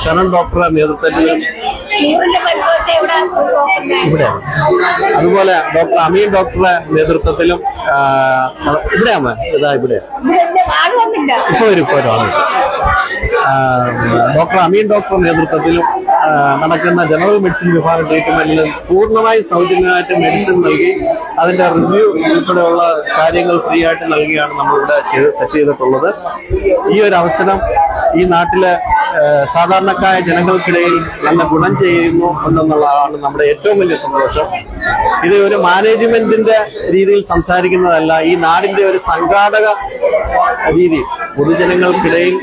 ഷനൻ ഡോക്ടറുടെ നേതൃത്വത്തിലും ഇവിടെയാണ്. അതുപോലെ ഡോക്ടർ അമീൻ ഡോക്ടറുടെ നേതൃത്വത്തിലും ഇവിടെയാണ്. ഇവിടെ ഇപ്പൊ വരും ഡോക്ടർ അമീൻ ഡോക്ടറുടെ നേതൃത്വത്തിലും നടക്കുന്ന ജനറൽ മെഡിസിൻ വിഭാഗം ട്രീറ്റ്മെന്റിൽ പൂർണ്ണമായി സൗജന്യമായിട്ട് മെഡിസിൻ നൽകി അതിന്റെ റിവ്യൂ ഉൾപ്പെടെയുള്ള കാര്യങ്ങൾ ഫ്രീ ആയിട്ട് നൽകിയാണ് നമ്മളിവിടെ സെറ്റ് ചെയ്തിട്ടുള്ളത്. ഈ ഒരു അവസരം ഈ നാട്ടിലെ സാധാരണക്കാരായ ജനങ്ങൾക്കിടയിൽ നല്ല ഗുണം ചെയ്യുന്നു എന്നുള്ളതാണ് നമ്മുടെ ഏറ്റവും വലിയ സന്തോഷം. ഇത് ഒരു മാനേജ്മെന്റിന്റെ രീതിയിൽ സംസാരിക്കുന്നതല്ല, ഈ നാടിന്റെ ഒരു സംഘാടക രീതി, പൊതുജനങ്ങൾക്കിടയിൽ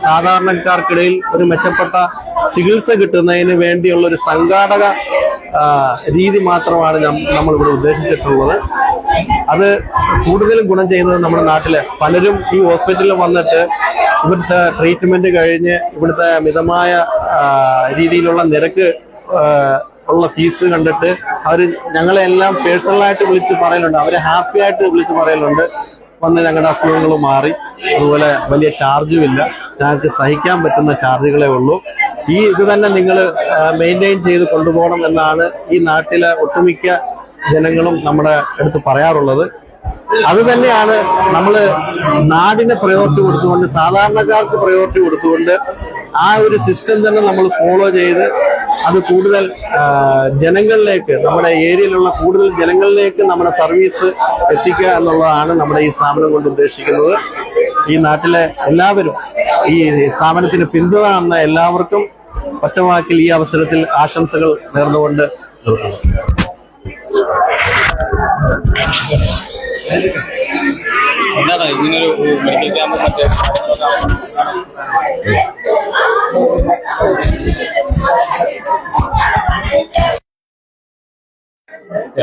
സാധാരണക്കാർക്കിടയിൽ ഒരു മെച്ചപ്പെട്ട ചികിത്സ കിട്ടുന്നതിന് വേണ്ടിയുള്ള ഒരു സംഘാടക രീതി മാത്രമാണ് നമ്മളിവിടെ ഉദ്ദേശിച്ചിട്ടുള്ളത്. അത് കൂടുതലും ഗുണം ചെയ്യുന്നത് നമ്മുടെ നാട്ടിലെ പലരും ഈ ഹോസ്പിറ്റലിൽ വന്നിട്ട് ഇവിടുത്തെ ട്രീറ്റ്മെന്റ് കഴിഞ്ഞ് ഇവിടുത്തെ മിതമായ രീതിയിലുള്ള നിരക്ക് ഉള്ള ഫീസ് കണ്ടിട്ട് അവർ ഞങ്ങളെല്ലാം പേഴ്സണലായിട്ട് വിളിച്ച് പറയലുണ്ട്, അവരെ ഹാപ്പി ആയിട്ട് വിളിച്ച് പറയലുണ്ട് വന്ന് ഞങ്ങളുടെ അസുഖങ്ങൾ മാറി, അതുപോലെ വലിയ ചാർജും ഇല്ല, ഞങ്ങൾക്ക് സഹിക്കാൻ പറ്റുന്ന ചാർജുകളേ ഉള്ളൂ, ഇത് തന്നെ നിങ്ങൾ മെയിൻറ്റെയിൻ ചെയ്ത് കൊണ്ടുപോകണം എന്നാണ് ഈ നാട്ടിലെ ഒട്ടുമിക്ക ജനങ്ങളും നമ്മുടെ അടുത്ത് പറയാറുള്ളത്. അത് തന്നെയാണ് നമ്മൾ നാടിനെ പ്രയോറിറ്റി കൊടുത്തുകൊണ്ട്, സാധാരണക്കാർക്ക് പ്രയോറിറ്റി കൊടുത്തുകൊണ്ട് ആ ഒരു സിസ്റ്റം തന്നെ നമ്മൾ ഫോളോ ചെയ്ത് അത് കൂടുതൽ ജനങ്ങളിലേക്ക്, നമ്മുടെ ഏരിയയിലുള്ള കൂടുതൽ ജനങ്ങളിലേക്ക് നമ്മുടെ സർവീസ് എത്തിക്കുക എന്നുള്ളതാണ് നമ്മുടെ ഈ സ്ഥാപനം കൊണ്ട് ഉദ്ദേശിക്കുന്നത്. ഈ നാട്ടിലെ എല്ലാവരും ഈ സ്ഥാപനത്തിന് പിന്തുണ തന്ന എല്ലാവർക്കും ഒറ്റവാക്കിൽ ഈ അവസരത്തിൽ ആശംസകൾ നേർന്നുകൊണ്ട് നിർത്തുന്നു. എന്താണ് ഇങ്ങനൊരു മെഡിക്കൽ ക്യാമ്പ്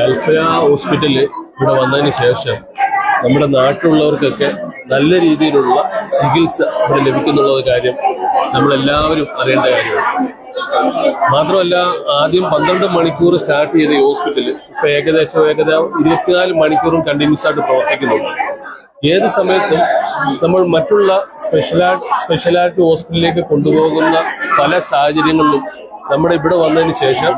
അൽഫയ ഹോസ്പിറ്റലിൽ ഇവിടെ വന്നതിന് ശേഷം നമ്മുടെ നാട്ടിലുള്ളവർക്കൊക്കെ നല്ല രീതിയിലുള്ള ചികിത്സ ഇവിടെ ലഭിക്കുന്നുള്ള കാര്യം നമ്മളെല്ലാവരും അറിയേണ്ട കാര്യമാണ്. മാത്രമല്ല, ആദ്യം 12 മണിക്കൂർ സ്റ്റാർട്ട് ചെയ്ത ഈ ഹോസ്പിറ്റൽ ഇപ്പൊ ഏകദേശം 24 മണിക്കൂറും കണ്ടിന്യൂസ് ആയിട്ട് പ്രവർത്തിക്കുന്നുണ്ട്. ഏത് സമയത്തും നമ്മൾ മറ്റുള്ള സ്പെഷ്യലായിട്ട് ഹോസ്പിറ്റലിലേക്ക് കൊണ്ടുപോകുന്ന പല സാഹചര്യങ്ങളിലും നമ്മുടെ ഇവിടെ വന്നതിന് ശേഷം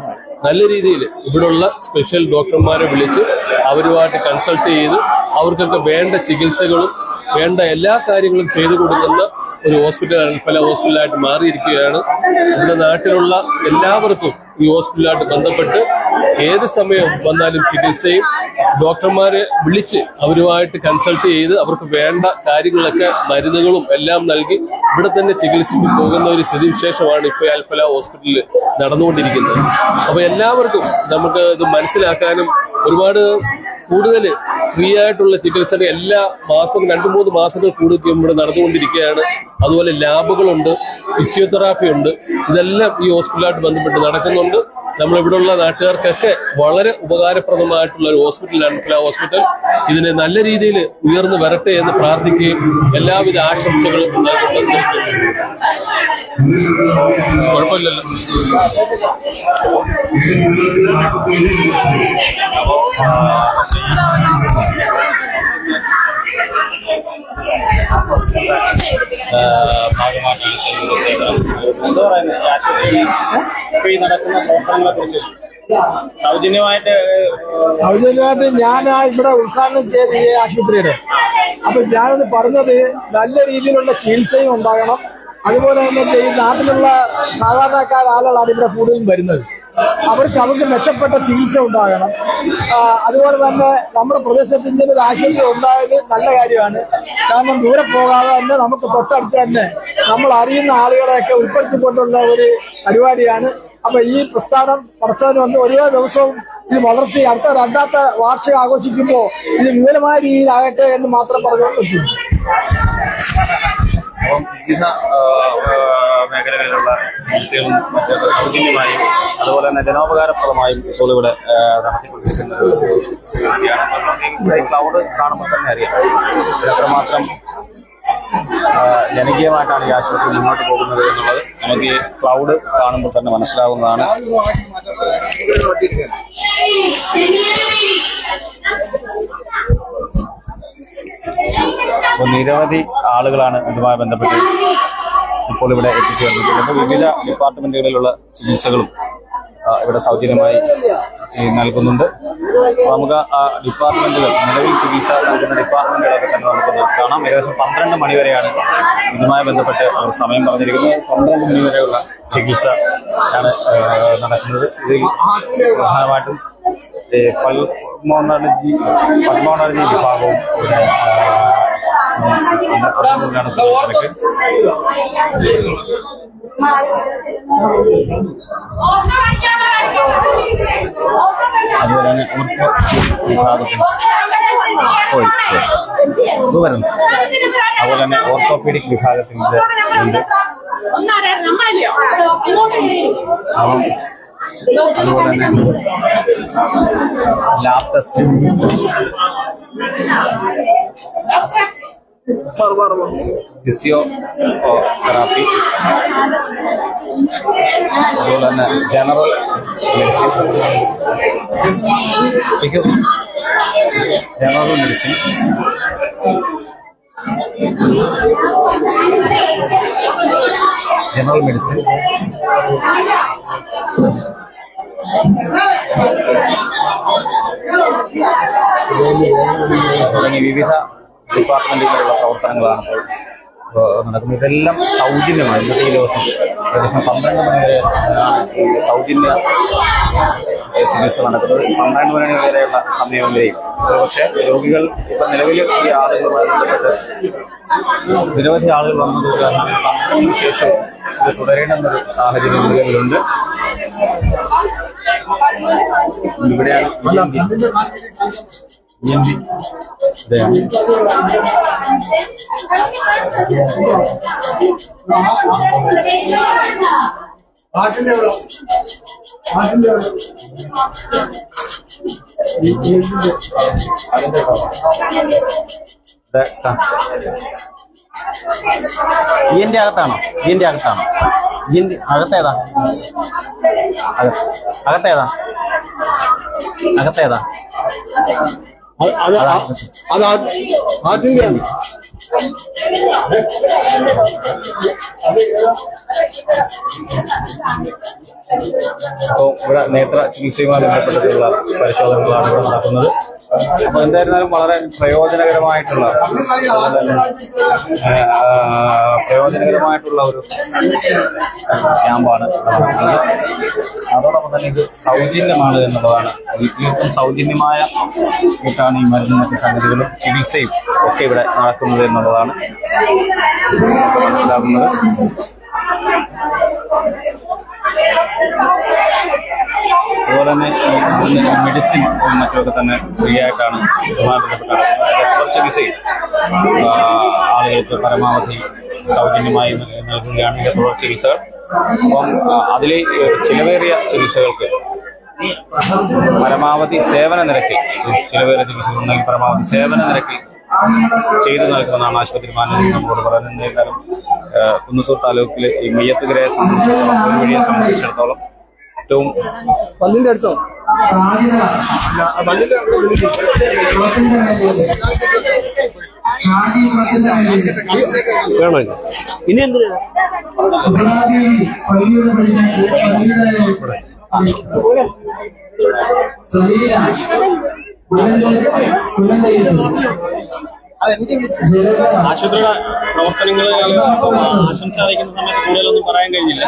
നല്ല രീതിയിൽ ഇവിടെയുള്ള സ്പെഷ്യൽ ഡോക്ടർമാരെ വിളിച്ച് അവരുമായിട്ട് കൺസൾട്ട് ചെയ്ത് അവർക്കൊക്കെ വേണ്ട ചികിത്സകളും വേണ്ട എല്ലാ കാര്യങ്ങളും ചെയ്തു കൊടുക്കുന്ന ഒരു ഹോസ്പിറ്റൽ അൽഫല ഹോസ്പിറ്റലായിട്ട് മാറിയിരിക്കുകയാണ്. നമ്മുടെ നാട്ടിലുള്ള എല്ലാവർക്കും ഈ ഹോസ്പിറ്റലായിട്ട് ബന്ധപ്പെട്ട് ഏത് സമയം വന്നാലും ചികിത്സയും ഡോക്ടർമാരെ വിളിച്ച് അവരുമായിട്ട് കൺസൾട്ട് ചെയ്ത് അവർക്ക് വേണ്ട കാര്യങ്ങളൊക്കെ മരുന്നുകളും എല്ലാം നൽകി ഇവിടെ തന്നെ ചികിത്സിച്ച് പോകുന്ന ഒരു സ്ഥിതിവിശേഷമാണ് ഇപ്പോൾ അൽഫല ഹോസ്പിറ്റലിൽ നടന്നുകൊണ്ടിരിക്കുന്നത്. അപ്പോൾ എല്ലാവർക്കും നമുക്ക് ഇത് മനസ്സിലാക്കാനും ഒരുപാട് കൂടുതൽ ഫ്രീ ആയിട്ടുള്ള ചികിത്സകൾ എല്ലാ മാസവും 2-3 മാസങ്ങൾ കൂടുതൽ ഇവിടെ നടന്നുകൊണ്ടിരിക്കുകയാണ്. അതുപോലെ ലാബുകളുണ്ട്, ഫിസിയോതെറാപ്പി ഉണ്ട്. ഇതെല്ലാം ഈ ഹോസ്പിറ്റലായിട്ട് ബന്ധപ്പെട്ട് നടക്കുന്നുണ്ട്. നമ്മളിവിടെയുള്ള നാട്ടുകാർക്കൊക്കെ വളരെ ഉപകാരപ്രദമായിട്ടുള്ള ഒരു ഹോസ്പിറ്റലാണ് ഫ്ലാ ഹോസ്പിറ്റൽ. ഇതിനെ നല്ല രീതിയിൽ ഉയർന്നു വരട്ടെ എന്ന് പ്രാർത്ഥിക്കുകയും എല്ലാവിധ ആശംസകളും കുഴപ്പമില്ലല്ലോ. സൗജന്യമായിട്ട് ഞാൻ ഇവിടെ ഉദ്ഘാടനം ചെയ്ത ഈ ആശുപത്രിയുടെ അപ്പൊ ഞാനത് പറഞ്ഞത് നല്ല രീതിയിലുള്ള ചികിത്സയും ഉണ്ടാകണം. അതുപോലെ തന്നെ ഈ നാട്ടിലുള്ള സാധാരണക്കാരാളുകളാണ് ഇവിടെ കൂടുതലും വരുന്നത്. അവർക്ക് മെച്ചപ്പെട്ട ചികിത്സ ഉണ്ടാകണം. അതുപോലെ തന്നെ നമ്മുടെ പ്രദേശത്ത് ഇങ്ങനെ ഒരു ആശുപത്രി ഉണ്ടായത് നല്ല കാര്യമാണ്. കാരണം ദൂരെ പോകാതെ തന്നെ നമുക്ക് തൊട്ടടുത്ത് തന്നെ നമ്മൾ അറിയുന്ന ആളുകളെയൊക്കെ ഉൾപ്പെടുത്തിക്കൊണ്ടുള്ള ഒരു പരിപാടിയാണ്. അപ്പൊ ഈ പ്രസ്ഥാനം പടച്ചവന് വന്ന് ഓരോ ദിവസവും ഇത് വളർത്തി അടുത്ത 2ാമത്തെ വാർഷികം ആഘോഷിക്കുമ്പോൾ ഇത് വിപുലമായ രീതിയിലാകട്ടെ എന്ന് മാത്രം പറഞ്ഞുകൊണ്ട് എത്തുന്നു. വിവിധ മേഖലകളിലുള്ള ചികിത്സകളും മറ്റൊക്കെ സൗജന്യമായും അതുപോലെ തന്നെ ജനോപകാരപ്രദമായും ഇപ്പോൾ ഇവിടെ നടത്തിക്കൊണ്ടിരിക്കുന്നത്. ക്ലൗഡ് കാണുമ്പോൾ തന്നെ അറിയാം എത്രമാത്രം ജനകീയമായിട്ടാണ് ഈ ആശുപത്രി മുന്നോട്ട് പോകുന്നത് എന്നുള്ളത് നമുക്ക് ഈ ക്ലൗഡ് കാണുമ്പോൾ തന്നെ മനസ്സിലാവുന്നതാണ്. അപ്പോൾ നിരവധി ആളുകളാണ് ഇതുമായി ബന്ധപ്പെട്ട് ഇപ്പോൾ ഇവിടെ എത്തിച്ചേർന്നിട്ടുള്ളത്. വിവിധ ഡിപ്പാർട്ട്മെന്റുകളിലുള്ള ചികിത്സകളും ഇവിടെ സൗജന്യമായി നൽകുന്നുണ്ട്. നമുക്ക് ആ ഡിപ്പാർട്ട്മെന്റുകൾ, നിലവിൽ ചികിത്സ നൽകുന്ന ഡിപ്പാർട്ട്മെന്റുകളൊക്കെ തന്നെ നമുക്ക് കാണാം. ഏകദേശം 12 മണി വരെയാണ് ഇതുമായി ബന്ധപ്പെട്ട് സമയം പറഞ്ഞിരിക്കുന്നത്. 12 മണി വരെയുള്ള ചികിത്സ ആണ് നടക്കുന്നത്. ഇതിൽ പ്രധാനമായിട്ടും പൾമോണറി വിഭാഗവും ഇവിടെ അതുപോലെ തന്നെ വരുന്നു. അതുപോലെ തന്നെ ഓർത്തോപീഡിക് വിഭാഗത്തിന്റെ ഉണ്ട്. അതുപോലെ തന്നെ ലാബ് ടെസ്റ്റ്, ഫിസിയോതെറാപ്പി, അതുപോലെ തന്നെ ജനറൽ മെഡിസിൻ, തുടങ്ങി വിവിധ ഡിപ്പാർട്ട്മെന്റുകളിലുള്ള പ്രവർത്തനങ്ങളാണ് നടക്കുന്നത്. ഇതെല്ലാം സൗജന്യമാണ്. ഇന്നത്തെ ഈ ദിവസം ഏകദേശം 12 മണി വരെ സൗജന്യ ചികിത്സ നടക്കുന്നത്. 12 മണി വരെയുള്ള സമയം വരെയും പക്ഷേ രോഗികൾ ഇപ്പം നിലവിൽ ഈ ആളുകളുമായി ബന്ധപ്പെട്ട് നിരവധി ആളുകൾ വന്നത് കാരണം 12 ശേഷം ഇത് തുടരേണ്ടെന്നൊരു സാഹചര്യം നിലവിലുണ്ട്. ഇവിടെയാണ് ഇതിന്റെ അകത്താണോ? ഇതിന്റെ അകത്തേതാ? അപ്പോൾ ഇവിടെ നേത്ര ചികിത്സയുമായി ബന്ധപ്പെട്ടിട്ടുള്ള പരിശോധനകളാണ് ഇവിടെ നടക്കുന്നത്. അപ്പോൾ എന്തായിരുന്നാലും വളരെ പ്രയോജനകരമായിട്ടുള്ള ഒരു ക്യാമ്പാണ് നടക്കുന്നത്. അതോടൊപ്പം തന്നെ ഇത് സൗജന്യമാണ് എന്നുള്ളതാണ്. തീർത്തും സൗജന്യമായ ാണ് ഈ മരുന്നും മറ്റു സംഗതികളും ചികിത്സയും ഒക്കെ ഇവിടെ നടക്കുന്നത് എന്നുള്ളതാണ് മനസ്സിലാക്കുന്നത്. അതുപോലെ അതുപോലെ തന്നെ ഈ മെഡിസിൻ മറ്റുമൊക്കെ തന്നെ ഫ്രീ ആയിട്ടാണ് ചികിത്സയിൽ ആളുകൾക്ക് പരമാവധി സൗജന്യമായി നൽകുകയാണ് ഈ തുടർ ചികിത്സകൾ. അപ്പം അതിൽ ചിലവേറിയ ചികിത്സകൾക്ക് പരമാവധി സേവന നിരക്കിൽ പരമാവധി സേവന നിരക്കിൽ ചെയ്തു നൽകുമെന്നാണ് ആശുപത്രി മാനേജ്മെന്റ് നമ്മളോട് പറയുന്നത്. കാരണം കുന്നത്തൂർ താലൂക്കിൽ ഈ മെയ്യത്തുകരയെ സംബന്ധിച്ചിടത്തോളം ഏറ്റവും പള്ളിന്റെ അടുത്തോ വേണോ ഇനി എന്തിനാ ആശുപത്രിയുടെ പ്രവർത്തനങ്ങൾ ആശംസ അറിയിക്കുന്ന സമയത്ത് കൂടുതലൊന്നും പറയാൻ കഴിഞ്ഞില്ല.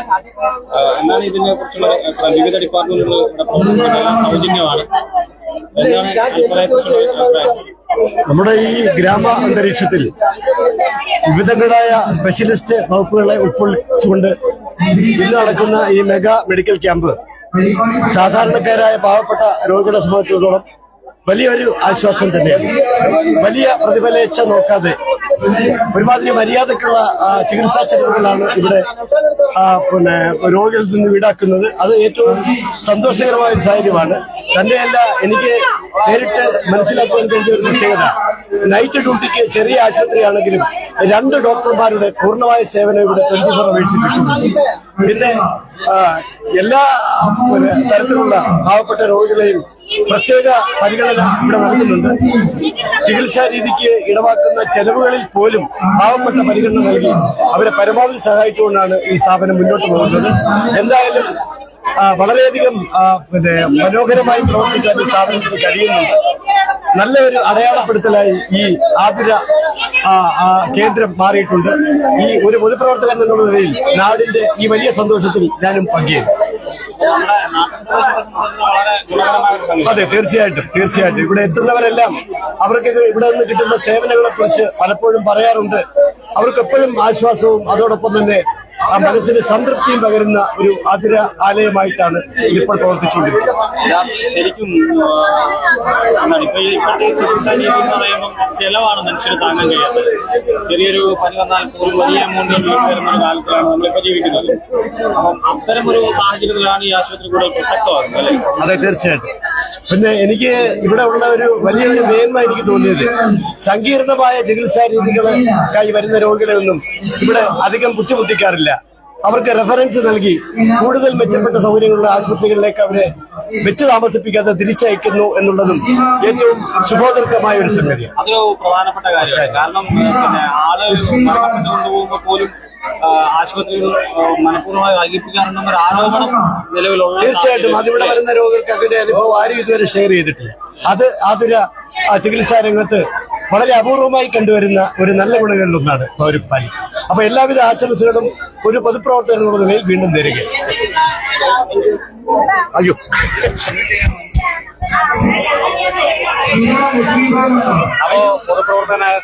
എന്നാൽ ഇതിനെ കുറിച്ചുള്ള വിവിധ ഡിപ്പാർട്ട്മെന്റുകളുടെ പ്രവർത്തനങ്ങളെല്ലാം സൗജന്യമാണ്. നമ്മുടെ ഈ ഗ്രാമ അന്തരീക്ഷത്തിൽ വിവിധങ്ങളായ സ്പെഷ്യലിസ്റ്റ് വകുപ്പുകളെ ഉൾക്കൊള്ളിച്ചുകൊണ്ട് ഇന്ന് നടക്കുന്ന ഈ മെഗാ മെഡിക്കൽ ക്യാമ്പ് സാധാരണക്കാരായ പാവപ്പെട്ട രോഗികളെ സംബന്ധിച്ചിടത്തോളം വലിയൊരു ആശ്വാസം തന്നെയാണ്. വലിയ പ്രതിഫലേച്ഛ നോക്കാതെ ഒരുമാതിരി മര്യാദക്കുള്ള ചികിത്സാ ചെലവുകളാണ് ഇവിടെ രോഗികളിൽ നിന്ന് ഈടാക്കുന്നത്. അത് ഏറ്റവും സന്തോഷകരമായ ഒരു സാഹചര്യമാണ്. തന്നെയല്ല, എനിക്ക് നേരിട്ട് മനസ്സിലാക്കാൻ കഴിഞ്ഞ ഒരു പ്രത്യേകത, നൈറ്റ് ഡ്യൂട്ടിക്ക് ചെറിയ ആശുപത്രിയാണെങ്കിലും 2 ഡോക്ടർമാരുടെ പൂർണ്ണമായ സേവനം ഇവിടെ 24 അവേഴ്സിൽ കിട്ടുന്നുണ്ട്. പിന്നെ എല്ലാ തരത്തിലുള്ള പാവപ്പെട്ട രോഗികളെയും പ്രത്യേക പരിഗണന ഇവിടെ നൽകുന്നുണ്ട്. ചികിത്സാ രീതിക്ക് ഇടവാക്കുന്ന ചെലവുകളിൽ പോലും പാവപ്പെട്ട പരിഗണന നൽകി അവരെ പരമാവധി സഹായിച്ചുകൊണ്ടാണ് ഈ സ്ഥാപനം മുന്നോട്ട് പോകുന്നത്. എന്തായാലും വളരെയധികം മനോഹരമായി പ്രവർത്തിക്കാൻ ഈ സ്ഥാപനത്തിന് കഴിയുന്നുണ്ട്. നല്ല ഒരു അടയാളപ്പെടുത്തലായി ഈ ആതുര കേന്ദ്രം മാറിയിട്ടുണ്ട്. ഈ ഒരു പൊതുപ്രവർത്തകൻ എന്നുള്ള നിലയിൽ നാടിന്റെ ഈ വലിയ സന്തോഷത്തിൽ ഞാനും പങ്കുചേരും. അതെ, തീർച്ചയായിട്ടും ഇവിടെ എത്തുന്നവരെല്ലാം അവർക്ക് ഇവിടെ നിന്ന് കിട്ടുന്ന സേവനങ്ങളെ കുറിച്ച് പലപ്പോഴും പറയാറുണ്ട്. അവർക്ക് എപ്പോഴും ആശ്വാസവും അതോടൊപ്പം തന്നെ മനസ്സിന് സംതൃപ്തിയും പകരുന്ന ഒരു ആതുര ആലയമായിട്ടാണ് ഇതിപ്പോൾ പ്രവർത്തിച്ചുകൊണ്ടിരിക്കുന്നത്. ശരിക്കും ഇപ്പോഴത്തെ ചികിത്സാ രീതി എന്ന് പറയുമ്പോൾ ചെലവാണ് മനുഷ്യന് താങ്ങാൻ കഴിയാത്തത്. ചെറിയൊരു പനി വന്നാൽ ഒരു വലിയ എമൗണ്ട് വരുന്ന ഒരു കാലത്തിലാണ് നമ്മളിപ്പോൾ ജീവിക്കുന്നത്. അപ്പം അത്തരമൊരു സാഹചര്യത്തിലാണ് ഈ ആശുപത്രി കൂടുതൽ പ്രസക്തമാകുന്നത് അല്ലേ? അതെ, തീർച്ചയായിട്ടും. പിന്നെ എനിക്ക് ഇവിടെ ഉള്ള ഒരു വലിയൊരു മേന്മ എനിക്ക് തോന്നിയത്, സങ്കീർണമായ ചികിത്സാ രീതികളായി വരുന്ന രോഗികളെയൊന്നും ഇവിടെ അധികം ബുദ്ധിമുട്ടിക്കാറില്ല. അവർക്ക് റെഫറൻസ് നൽകി കൂടുതൽ മെച്ചപ്പെട്ട സൗകര്യങ്ങളുള്ള ആശുപത്രികളിലേക്ക് അവരെ വെച്ച് താമസിപ്പിക്കാതെ തിരിച്ചയക്കുന്നു എന്നുള്ളതും ഏറ്റവും ശുഭോദർക്കമായ ഒരു സംഗതിയാണ്. അതൊരു പ്രധാനപ്പെട്ട കാര്യമാണ്. കാരണം ആളുകൾ കൊണ്ടുപോകുമ്പോൾ പോലും ആശുപത്രികൾ മനഃപൂർവ്വമായി വൈകിപ്പിക്കാറുണ്ടെന്നൊരു ആരോപണം നിലവിലുള്ള. തീർച്ചയായിട്ടും അതിവിടെ വരുന്ന രോഗികൾക്ക് അതിന്റെ അനുഭവം ആരും ഇതുവരെ ഷെയർ ചെയ്തിട്ടില്ല. അത് ആതുര ചികിത്സാ രംഗത്ത് വളരെ അപൂർവമായി കണ്ടുവരുന്ന ഒരു നല്ല ഗുണങ്ങളിലൊന്നാണ് പൗരപ്പാലി. അപ്പൊ എല്ലാവിധ ആശംസകളും ഒരു പൊതുപ്രവർത്തകനുള്ള നിലയിൽ വീണ്ടും തരിക. അയ്യോ, അപ്പോ പൊതുപ്രവർത്തകനായ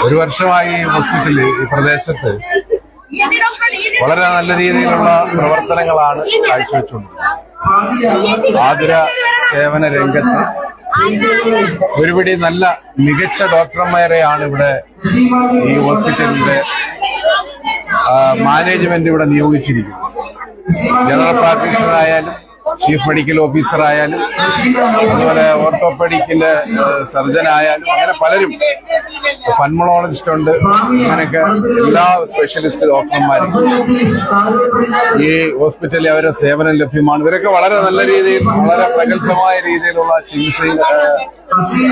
ഒരു വർഷമായി ഈ ഹോസ്പിറ്റലിൽ ഈ പ്രദേശത്ത് വളരെ നല്ല രീതിയിലുള്ള പ്രവർത്തനങ്ങളാണ് കാഴ്ചവെച്ചുകൊണ്ടിരിക്കുന്നത്. ആതുര സേവന രംഗത്ത് ഒരുപിടി നല്ല മികച്ച ഡോക്ടർമാരെയാണ് ഇവിടെ ഈ ഹോസ്പിറ്റലിന്റെ മാനേജ്മെന്റ് ഇവിടെ നിയോഗിച്ചിരിക്കുന്നത്. ജനറൽ പ്രാക്ടീഷണർ ആയാലും ചീഫ് മെഡിക്കൽ ഓഫീസർ ആയാലും അതുപോലെ ഓർത്തോപെഡിക്കിന്റെ സർജൻ ആയാലും അങ്ങനെ പലരും, പൾമണോളജിസ്റ്റ് ഉണ്ട്, അങ്ങനെയൊക്കെ എല്ലാ സ്പെഷ്യലിസ്റ്റ് ഡോക്ടർമാരും ഈ ഹോസ്പിറ്റലിൽ അവരുടെ സേവനം ലഭ്യമാണ്. ഇവരൊക്കെ വളരെ നല്ല രീതിയിൽ വളരെ പ്രഗത്ഭമായ രീതിയിലുള്ള ചികിത്സയും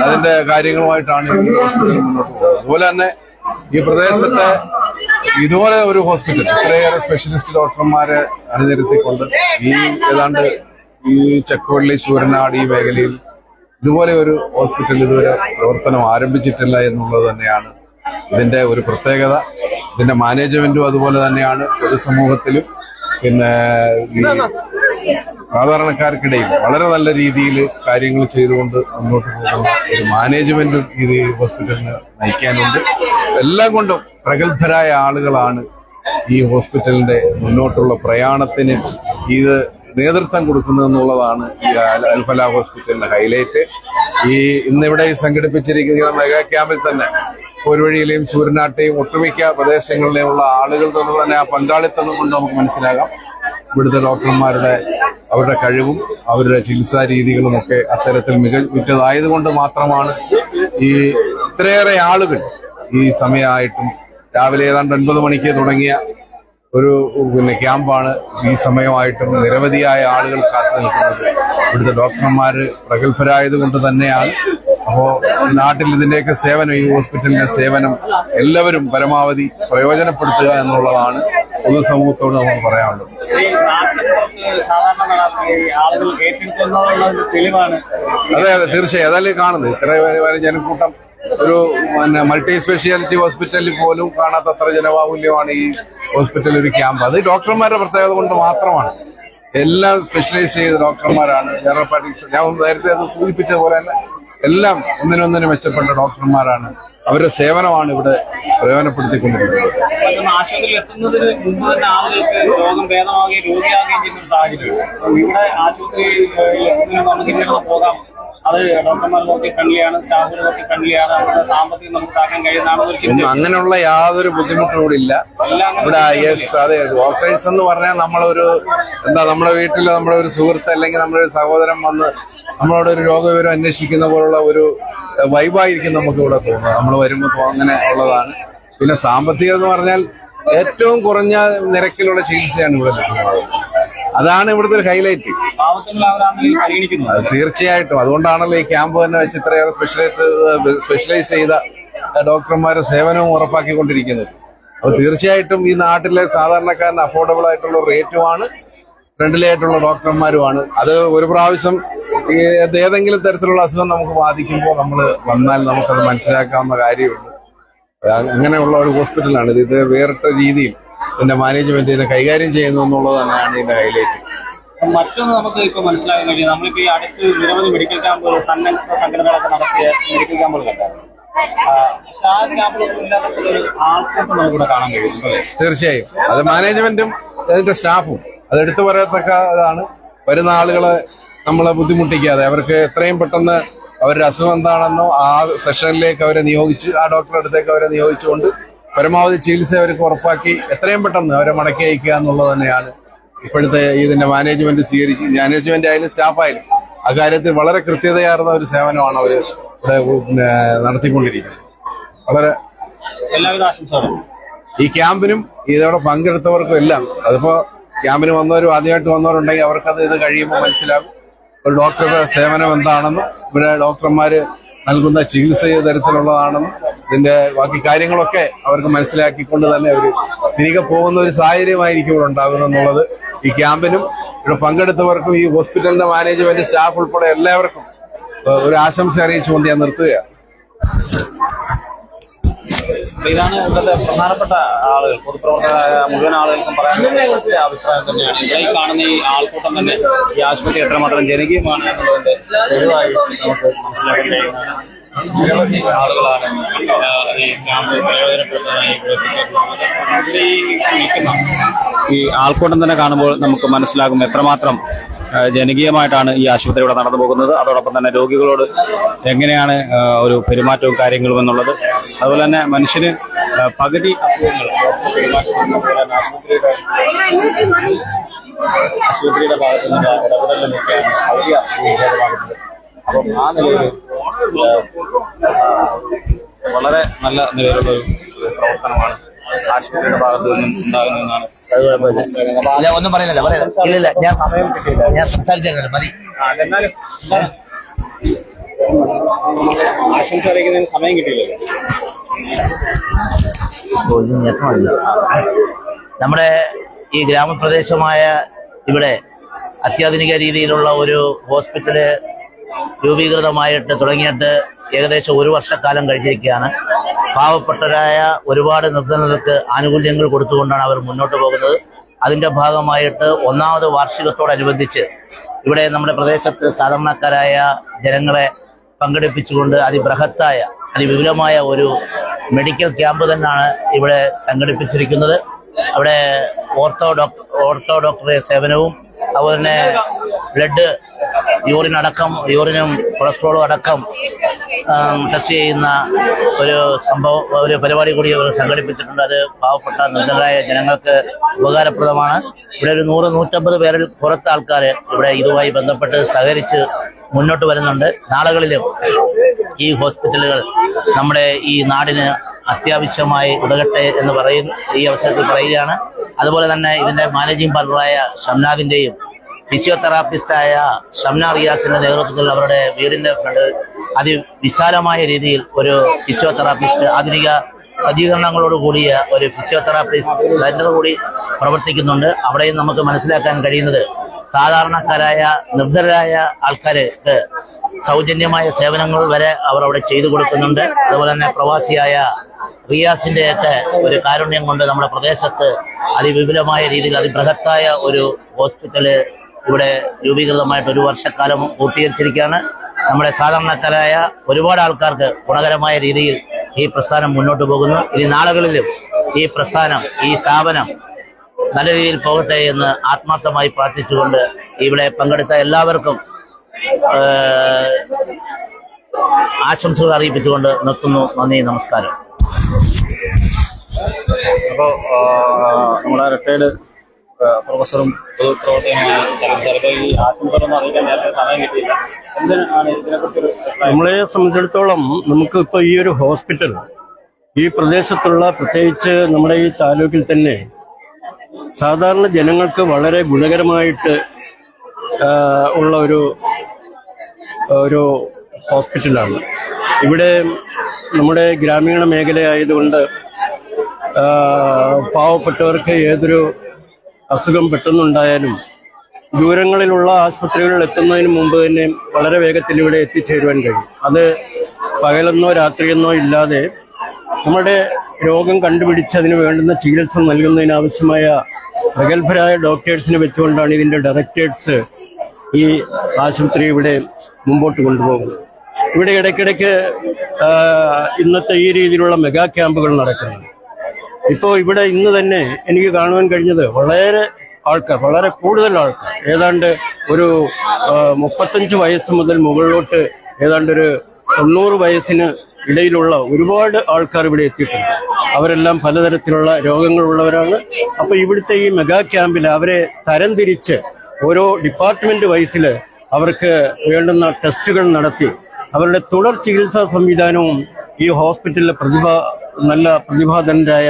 അതിന്റെ കാര്യങ്ങളുമായിട്ടാണ് ഈ ഹോസ്പിറ്റൽ മുന്നോട്ട് പോകുന്നത്. അതുപോലെ തന്നെ ഈ പ്രദേശത്തെ ഇതുപോലെ ഒരു ഹോസ്പിറ്റൽ ഇത്രയേറെ സ്പെഷ്യലിസ്റ്റ് ഡോക്ടർമാരെ അണിനിരത്തിക്കൊണ്ട് ഈ ഏതാണ്ട് ഈ ചക്കുവള്ളി ശൂരനാട് ഈ മേഖലയിൽ ഇതുപോലെ ഒരു ഹോസ്പിറ്റൽ ഇതുവരെ പ്രവർത്തനം ആരംഭിച്ചിട്ടില്ല എന്നുള്ളത് തന്നെയാണ് ഇതിന്റെ ഒരു പ്രത്യേകത. ഇതിന്റെ മാനേജ്മെന്റും അതുപോലെ തന്നെയാണ് പൊതുസമൂഹത്തിലും പിന്നെ ഈ സാധാരണക്കാർക്കിടയിൽ വളരെ നല്ല രീതിയിൽ കാര്യങ്ങൾ ചെയ്തുകൊണ്ട് മുന്നോട്ട് പോകുന്ന ഒരു മാനേജ്മെന്റ് ഇത് ഹോസ്പിറ്റലിന് നയിക്കാനുണ്ട്. എല്ലാം കൊണ്ടും പ്രഗത്ഭരായ ആളുകളാണ് ഈ ഹോസ്പിറ്റലിന്റെ മുന്നോട്ടുള്ള പ്രയാണത്തിന് ഇത് നേതൃത്വം കൊടുക്കുന്നതെന്നുള്ളതാണ് ഈ അൽഫല ഹോസ്പിറ്റലിന്റെ ഹൈലൈറ്റ്. ഇന്നിവിടെ സംഘടിപ്പിച്ചിരിക്കുന്ന മെഗാ ക്യാമ്പിൽ തന്നെ പോർവഴിയിലെയും സൂര്യനാട്ടെയും ഒട്ടുമിക്ക പ്രദേശങ്ങളിലെയുള്ള ആളുകൾ തന്നെ ആ പങ്കാളിത്തം കൊണ്ട് നമുക്ക് മനസ്സിലാകാം. ഇവിടുത്തെ ഡോക്ടർമാരുടെ അവരുടെ കഴിവും അവരുടെ ചികിത്സാ രീതികളും ഒക്കെ അത്തരത്തിൽ മികച്ചതായതുകൊണ്ട് മാത്രമാണ് ഈ ഇത്രയേറെ ആളുകൾ ഈ സമയമായിട്ടും രാവിലെ ഏതാണ്ട് 9 മണിക്ക് തുടങ്ങിയ ഒരു ക്യാമ്പാണ് ഈ സമയമായിട്ടും നിരവധിയായ ആളുകൾ കാത്തു നിൽക്കുന്നത്. ഇവിടുത്തെ ഡോക്ടർമാര് പ്രഗത്ഭരായത് കൊണ്ട് തന്നെയാണ്. അപ്പോ നാട്ടിൽ ഇതിന്റെയൊക്കെ സേവനം, ഈ ഹോസ്പിറ്റലിന്റെ സേവനം എല്ലാവരും പരമാവധി പ്രയോജനപ്പെടുത്തുക എന്നുള്ളതാണ് പൊതുസമൂഹത്തോട് നമുക്ക് പറയാനുള്ളത്. അതെ അതെ, തീർച്ചയായും അതല്ലേ കാണുന്നത്. ഇത്ര ജനക്കൂട്ടം ഒരു മൾട്ടി സ്പെഷ്യാലിറ്റി ഹോസ്പിറ്റലിൽ പോലും കാണാത്തത്ര ജനബാഹുല്യമാണ് ഈ ഹോസ്പിറ്റലിൽ ഒരു ക്യാമ്പ്. അത് ഡോക്ടർമാരുടെ പ്രത്യേകത കൊണ്ട് മാത്രമാണ്. എല്ലാം സ്പെഷ്യലൈസ് ചെയ്ത ഡോക്ടർമാരാണ്. ജനറൽ പ്രാക്ടീഷണർ, ഞാൻ നേരത്തെ അത് സൂചിപ്പിച്ച പോലെ തന്നെ എല്ലാം ഒന്നിനൊന്നിന് മെച്ചപ്പെട്ട ഡോക്ടർമാരാണ്. അവരുടെ സേവനമാണ് ഇവിടെ പ്രയോജനപ്പെടുത്തിക്കൊണ്ടിരിക്കുന്നത്. ആശുപത്രിയിൽ എത്തുന്നതിന് മുമ്പ് തന്നെ ആളുകൾക്ക് രോഗം ഭേദമാവുകയും രോഗിയാകുകയും ചെയ്യുന്ന ഒരു സാഹചര്യം. ഇവിടെ ആശുപത്രിയിൽ നമുക്ക് ഇങ്ങനെ പോകാം, അത് ഡോക്ടർമാർക്ക് ഫ്രണ്ട്ലിയാണ്, സ്റ്റാഫുകൾക്ക് ഫ്രണ്ട്ലിയാണ്, അവരുടെ സാമ്പത്തികം നമുക്ക് താക്കാൻ കഴിയുന്നതാണ്. അങ്ങനെയുള്ള യാതൊരു ബുദ്ധിമുട്ടും കൂടി ഇല്ല ഇവിടെ. യെസ്, അതെ, ഡോക്ടേഴ്സ് എന്ന് പറഞ്ഞാൽ നമ്മളൊരു നമ്മുടെ വീട്ടിൽ നമ്മുടെ ഒരു സുഹൃത്ത് അല്ലെങ്കിൽ നമ്മുടെ ഒരു സഹോദരൻ വന്ന് നമ്മളോട് ഒരു രോഗവിവരം അന്വേഷിക്കുന്ന പോലുള്ള ഒരു വൈബായിരിക്കും നമുക്ക് ഇവിടെ തോന്നുന്നത്. നമ്മൾ വരുമ്പോൾ അങ്ങനെ ഉള്ളതാണ്. പിന്നെ സാമ്പത്തികം എന്ന് പറഞ്ഞാൽ ഏറ്റവും കുറഞ്ഞ നിരക്കിലുള്ള ചികിത്സയാണ് ഇവിടെ ലഭ്യമാകുന്നത്. അതാണ് ഇവിടുത്തെ ഒരു ഹൈലൈറ്റ്. തീർച്ചയായിട്ടും അതുകൊണ്ടാണല്ലോ ഈ ക്യാമ്പ് തന്നെ വെച്ച് ഇത്രയേറെ സ്പെഷ്യലൈസ് ചെയ്ത ഡോക്ടർമാരുടെ സേവനവും ഉറപ്പാക്കിക്കൊണ്ടിരിക്കുന്നത്. അപ്പൊ തീർച്ചയായിട്ടും ഈ നാട്ടിലെ സാധാരണക്കാരന് അഫോർഡബിൾ ആയിട്ടുള്ള റേറ്റുമാണ്, ഫ്രണ്ട്ലി ആയിട്ടുള്ള ഡോക്ടർമാരുമാണ്. അത് ഒരു പ്രാവശ്യം ഏതെങ്കിലും തരത്തിലുള്ള അസുഖം നമുക്ക് ബാധിക്കുമ്പോൾ നമ്മൾ വന്നാൽ നമുക്കത് മനസ്സിലാക്കാവുന്ന കാര്യമുണ്ട്. അങ്ങനെയുള്ള ഒരു ഹോസ്പിറ്റലാണ് ഇത്. ഇത് വേറിട്ട രീതിയിൽ ഇതിന്റെ മാനേജ്മെന്റ് ഇതിനെ കൈകാര്യം ചെയ്യുന്നു എന്നുള്ളത് തന്നെയാണ് ഇതിന്റെ ഹൈലൈറ്റ്. മറ്റൊന്ന് നമുക്ക് ഇപ്പൊ മനസ്സിലാക്കാൻ കഴിയും, നമ്മളിപ്പോ ഈ അടുത്ത് നിരവധി മെഡിക്കൽ ക്യാമ്പുകൾ, സന്നദ്ധ സംഘടനകളൊക്കെ നടത്തിയ മെഡിക്കൽ ക്യാമ്പുകൾ കണ്ടായിരുന്നു. പക്ഷെ ആ ക്യാമ്പുകളൊന്നും ഇല്ലാത്ത ആൾക്കൂട്ടം നമുക്കിവിടെ കാണാൻ കഴിയുന്നു. തീർച്ചയായും അത് മാനേജ്മെന്റും അതിന്റെ സ്റ്റാഫും അതെടുത്തു പറയത്തക്കതാണ്. വരുന്ന ആളുകളെ നമ്മളെ ബുദ്ധിമുട്ടിക്കാതെ അവർക്ക് എത്രയും പെട്ടെന്ന് അവരുടെ അസുഖം എന്താണെന്നോ ആ സെഷനിലേക്ക് അവരെ നിയോഗിച്ച് ആ ഡോക്ടറുടെ അടുത്തേക്ക് അവരെ നിയോഗിച്ചുകൊണ്ട് പരമാവധി ചികിത്സ അവർക്ക് ഉറപ്പാക്കി എത്രയും പെട്ടെന്ന് അവരെ മടക്കി അയക്കുക എന്നുള്ളത് തന്നെയാണ് ഇപ്പോഴത്തെ ഇതിന്റെ മാനേജ്മെന്റ് സ്വീകരിച്ച്. മാനേജ്മെന്റ് ആയാലും സ്റ്റാഫായാലും അക്കാര്യത്തിൽ വളരെ കൃത്യതയാർന്ന ഒരു സേവനമാണ് അവർ ഇവിടെ നടത്തിക്കൊണ്ടിരിക്കുന്നത്. വളരെ എല്ലാവിധ ആശംസകളും ഈ ക്യാമ്പിനും ഇതോടെ പങ്കെടുത്തവർക്കും എല്ലാം. അതിപ്പോ ക്യാമ്പിന് വന്നവരും ആദ്യമായിട്ട് വന്നവരുണ്ടെങ്കിൽ അവർക്കത് ഇത് കഴിയുമ്പോൾ മനസ്സിലാകും ഒരു ഡോക്ടറുടെ സേവനം എന്താണെന്നും ഇവിടെ ഡോക്ടർമാര് നൽകുന്ന ചികിത്സ തരത്തിലുള്ളതാണെന്നും ഇതിന്റെ ബാക്കി കാര്യങ്ങളൊക്കെ അവർക്ക് മനസ്സിലാക്കിക്കൊണ്ട് തന്നെ അവർ തിരികെ പോകുന്ന ഒരു സാഹചര്യമായിരിക്കും ഇവിടെ ഉണ്ടാകുന്നെന്നുള്ളത് ഈ ക്യാമ്പിനും ഇവിടെ പങ്കെടുത്തവർക്കും ഈ ഹോസ്പിറ്റലിന്റെ മാനേജ്മെന്റ് സ്റ്റാഫ് ഉൾപ്പെടെ എല്ലാവർക്കും ഒരു ആശംസ അറിയിച്ചുകൊണ്ട് ഞാൻ നിർത്തുകയാണ്. ഇതാണ് ഇവിടുത്തെ പ്രധാനപ്പെട്ട ആളുകൾ, പൊതുപ്രവർത്തകരായ മുഴുവൻ ആളുകൾക്കും പറയാനുള്ള അഭിപ്രായം തന്നെയാണ്. ഇവിടെ ഈ കാണുന്ന ഈ ആൾക്കൂട്ടം തന്നെ ഈ ആശുപത്രി എത്രമാത്രം ജനകീയമാണ് എന്നുള്ളതിന്റെ തെളിവായി നമുക്ക് മനസ്സിലാക്കാൻ കഴിയുന്നതാണ്. നിരവധി ആളുകളാണ് ഈ ക്യാമ്പ് പ്രയോജനപ്പെടുത്താനായി നിൽക്കുന്ന ഈ ആൾക്കൂട്ടം തന്നെ കാണുമ്പോൾ നമുക്ക് മനസ്സിലാകും എത്രമാത്രം ജനകീയമായിട്ടാണ് ഈ ആശുപത്രി ഇവിടെ നടന്നു പോകുന്നത്. അതോടൊപ്പം തന്നെ രോഗികളോട് എങ്ങനെയാണ് ഒരു പെരുമാറ്റവും കാര്യങ്ങളും എന്നുള്ളത്, അതുപോലെ തന്നെ മനുഷ്യന് പകുതി അസുഖങ്ങൾ ആശുപത്രിയുടെ ഭാഗത്ത് നിന്ന് ഇടപെടലിലൊക്കെയാണ് പകുതി അസുഖങ്ങൾ ഭേദമാകുന്നത്. അപ്പം ആ നിലയിൽ വളരെ നല്ല നിലയിലുള്ള ഒരു പ്രവർത്തനമാണ് ആശുപത്രിയുടെ ഭാഗത്ത് നിന്നും ഉണ്ടാകുന്നതെന്നാണ്. ഞാൻ ഒന്നും പറയുന്നില്ല, ഇല്ല ഞാൻ സമയം കിട്ടിയില്ല, ഞാൻ സംസാരിച്ചില്ല മതി. എന്നാലും ആശംസ അറിയിക്കുന്നതിന് സമയം കിട്ടിയില്ലല്ലോ. നമ്മുടെ ഈ ഗ്രാമപ്രദേശമായ ഇവിടെ അത്യാധുനിക രീതിയിലുള്ള ഒരു ഹോസ്പിറ്റല് രൂപീകൃതമായിട്ട് തുടങ്ങിയിട്ട് ഏകദേശം 1 വർഷക്കാലം കഴിഞ്ഞിരിക്കുകയാണ്. പാവപ്പെട്ടവരായ ഒരുപാട് നിർധനർക്ക് ആനുകൂല്യങ്ങൾ കൊടുത്തുകൊണ്ടാണ് അവർ മുന്നോട്ട് പോകുന്നത്. അതിന്റെ ഭാഗമായിട്ട് 1ാമത് വാർഷികത്തോടനുബന്ധിച്ച് ഇവിടെ നമ്മുടെ പ്രദേശത്ത് സാധാരണക്കാരായ ജനങ്ങളെ പങ്കെടുപ്പിച്ചുകൊണ്ട് അതിബൃഹത്തായ അതിവിപുലമായ ഒരു മെഡിക്കൽ ക്യാമ്പ് തന്നെയാണ് ഇവിടെ സംഘടിപ്പിച്ചിരിക്കുന്നത്. അവിടെ ഓർത്തോ ഡോക്ടറുടെ സേവനവും അതുപോലെ തന്നെ ബ്ലഡ് യൂറിനും കൊളസ്ട്രോളും അടക്കം ടെസ്റ്റ് ചെയ്യുന്ന ഒരു പരിപാടി കൂടി സംഘടിപ്പിച്ചിട്ടുണ്ട്. അത് പാവപ്പെട്ട നിർധനരായ ജനങ്ങൾക്ക് ഉപകാരപ്രദമാണ്. ഇവിടെ ഒരു 100-150 പേരിൽ പുറത്ത് ആൾക്കാർ ഇവിടെ ഇതുമായി ബന്ധപ്പെട്ട് സഹകരിച്ച് മുന്നോട്ട് വരുന്നുണ്ട്. നാളുകളിലും ഈ ഹോസ്പിറ്റലുകൾ നമ്മുടെ ഈ നാടിന് അത്യാവശ്യമായി ഉതകട്ടെ എന്ന് ഈ അവസരത്തിൽ പറയുകയാണ്. അതുപോലെ തന്നെ ഇതിന്റെ മാനേജിംഗ് പാർട്ണറായ ഷംനാദിന്റെയും ഫിസിയോതെറാപ്പിസ്റ്റായ ഷംന റിയാസിന്റെ നേതൃത്വത്തിൽ അവരുടെ വീടിന്റെ ഫ്രണ്ട് അതിവിശാലമായ രീതിയിൽ ഒരു ഫിസിയോതെറാപ്പിസ്റ്റ് ആധുനിക സജ്ജീകരണങ്ങളോട് കൂടിയ ഒരു ഫിസിയോതെറാപ്പിസ്റ്റ് സെന്റർ കൂടി പ്രവർത്തിക്കുന്നുണ്ട്. അവിടെയും നമുക്ക് മനസ്സിലാക്കാൻ കഴിയുന്നത് സാധാരണക്കാരായ നിർധനരായ ആൾക്കാർക്ക് സൗജന്യമായ സേവനങ്ങൾ വരെ അവർ അവിടെ ചെയ്തു കൊടുക്കുന്നുണ്ട്. അതുപോലെ തന്നെ പ്രവാസിയായ റിയാസിന്റെയൊക്കെ ഒരു കാരുണ്യം കൊണ്ട് നമ്മുടെ പ്രദേശത്ത് അതിവിപുലമായ രീതിയിൽ അതിബൃഹത്തായ ഒരു ഹോസ്പിറ്റല് ഇവിടെ രൂപീകൃതമായിട്ട് 1 വർഷക്കാലം പൂർത്തീകരിച്ചിരിക്കുകയാണ്. നമ്മുടെ സാധാരണക്കാരായ ഒരുപാട് ആൾക്കാർക്ക് ഗുണകരമായ രീതിയിൽ ഈ പ്രസ്ഥാനം മുന്നോട്ട് പോകുന്നു. ഇനി നാളുകളിലും ഈ പ്രസ്ഥാനം ഈ സ്ഥാപനം നല്ല രീതിയിൽ പോകട്ടെ എന്ന് ആത്മാർത്ഥമായി പ്രാർത്ഥിച്ചുകൊണ്ട് ഇവിടെ പങ്കെടുത്ത എല്ലാവർക്കും ആശംസകൾ അറിയിപ്പിച്ചുകൊണ്ട് നിർത്തുന്നു. നന്ദി, നമസ്കാരം. അപ്പോൾ നമ്മുടെ റിട്ടയർഡ് പ്രൊഫസറും പൊതുപ്രവർത്തകനുമായ ഈ ആശംസകളൊന്നും അറിയിക്കാൻ നേരത്തെ സമയം കിട്ടിയില്ല. എന്തിനാണ് ഇതിനെക്കുറിച്ചൊരു നമ്മളെ സംബന്ധിച്ചിടത്തോളം നമുക്ക് ഇപ്പോൾ ഈ ഒരു ഹോസ്പിറ്റൽ ഈ പ്രദേശത്തുള്ള പ്രത്യേകിച്ച് നമ്മുടെ ഈ താലൂക്കിൽ തന്നെ സാധാരണ ജനങ്ങൾക്ക് വളരെ ഗുണകരമായിട്ട് ഉള്ള ഒരു ഹോസ്പിറ്റലാണ്. ഇവിടെ നമ്മുടെ ഗ്രാമീണ മേഖലയായതുകൊണ്ട് പാവപ്പെട്ടവർക്ക് ഏതൊരു അസുഖം പെട്ടെന്നുണ്ടായാലും ദൂരങ്ങളിലുള്ള ആശുപത്രികളിൽ എത്തുന്നതിന് മുമ്പ് തന്നെ വളരെ വേഗത്തിൽ ഇവിടെ എത്തിച്ചേരുവാൻ കഴിയും. അത് പകലെന്നോ രാത്രിയെന്നോ ഇല്ലാതെ നമ്മുടെ രോഗം കണ്ടുപിടിച്ചതിന് വേണ്ടുന്ന ചികിത്സ നൽകുന്നതിനാവശ്യമായ പ്രഗത്ഭരായ ഡോക്ടേഴ്സിനെ വെച്ചുകൊണ്ടാണ് ഇതിന്റെ ഡയറക്ടേഴ്സ് ഈ ആശുപത്രി ഇവിടെ മുമ്പോട്ട് കൊണ്ടുപോകുന്നത്. ഇവിടെ ഇടയ്ക്കിടയ്ക്ക് ഇന്നത്തെ ഈ രീതിയിലുള്ള മെഗാ ക്യാമ്പുകൾ നടക്കുന്നു. ഇപ്പോൾ ഇവിടെ ഇന്ന് തന്നെ എനിക്ക് കാണുവാൻ കഴിഞ്ഞത് വളരെ കൂടുതൽ ആൾക്കാർ ഏതാണ്ട് ഒരു 35 വയസ്സ് മുതൽ മുകളിലോട്ട് ഏതാണ്ട് ഒരു 90 വയസ്സിന് ഇടയിലുള്ള ഒരുപാട് ആൾക്കാർ ഇവിടെ എത്തിയിട്ടുണ്ട്. അവരെല്ലാം പലതരത്തിലുള്ള രോഗങ്ങളുള്ളവരാണ്. അപ്പൊ ഇവിടുത്തെ ഈ മെഗാ ക്യാമ്പിൽ അവരെ തരംതിരിച്ച് ഓരോ ഡിപ്പാർട്ട്മെന്റ് വൈസിൽ അവർക്ക് വേണ്ടുന്ന ടെസ്റ്റുകൾ നടത്തി അവരുടെ തുടർ ചികിത്സാ സംവിധാനവും ഈ ഹോസ്പിറ്റലിലെ നല്ല പ്രതിഭാധനരായ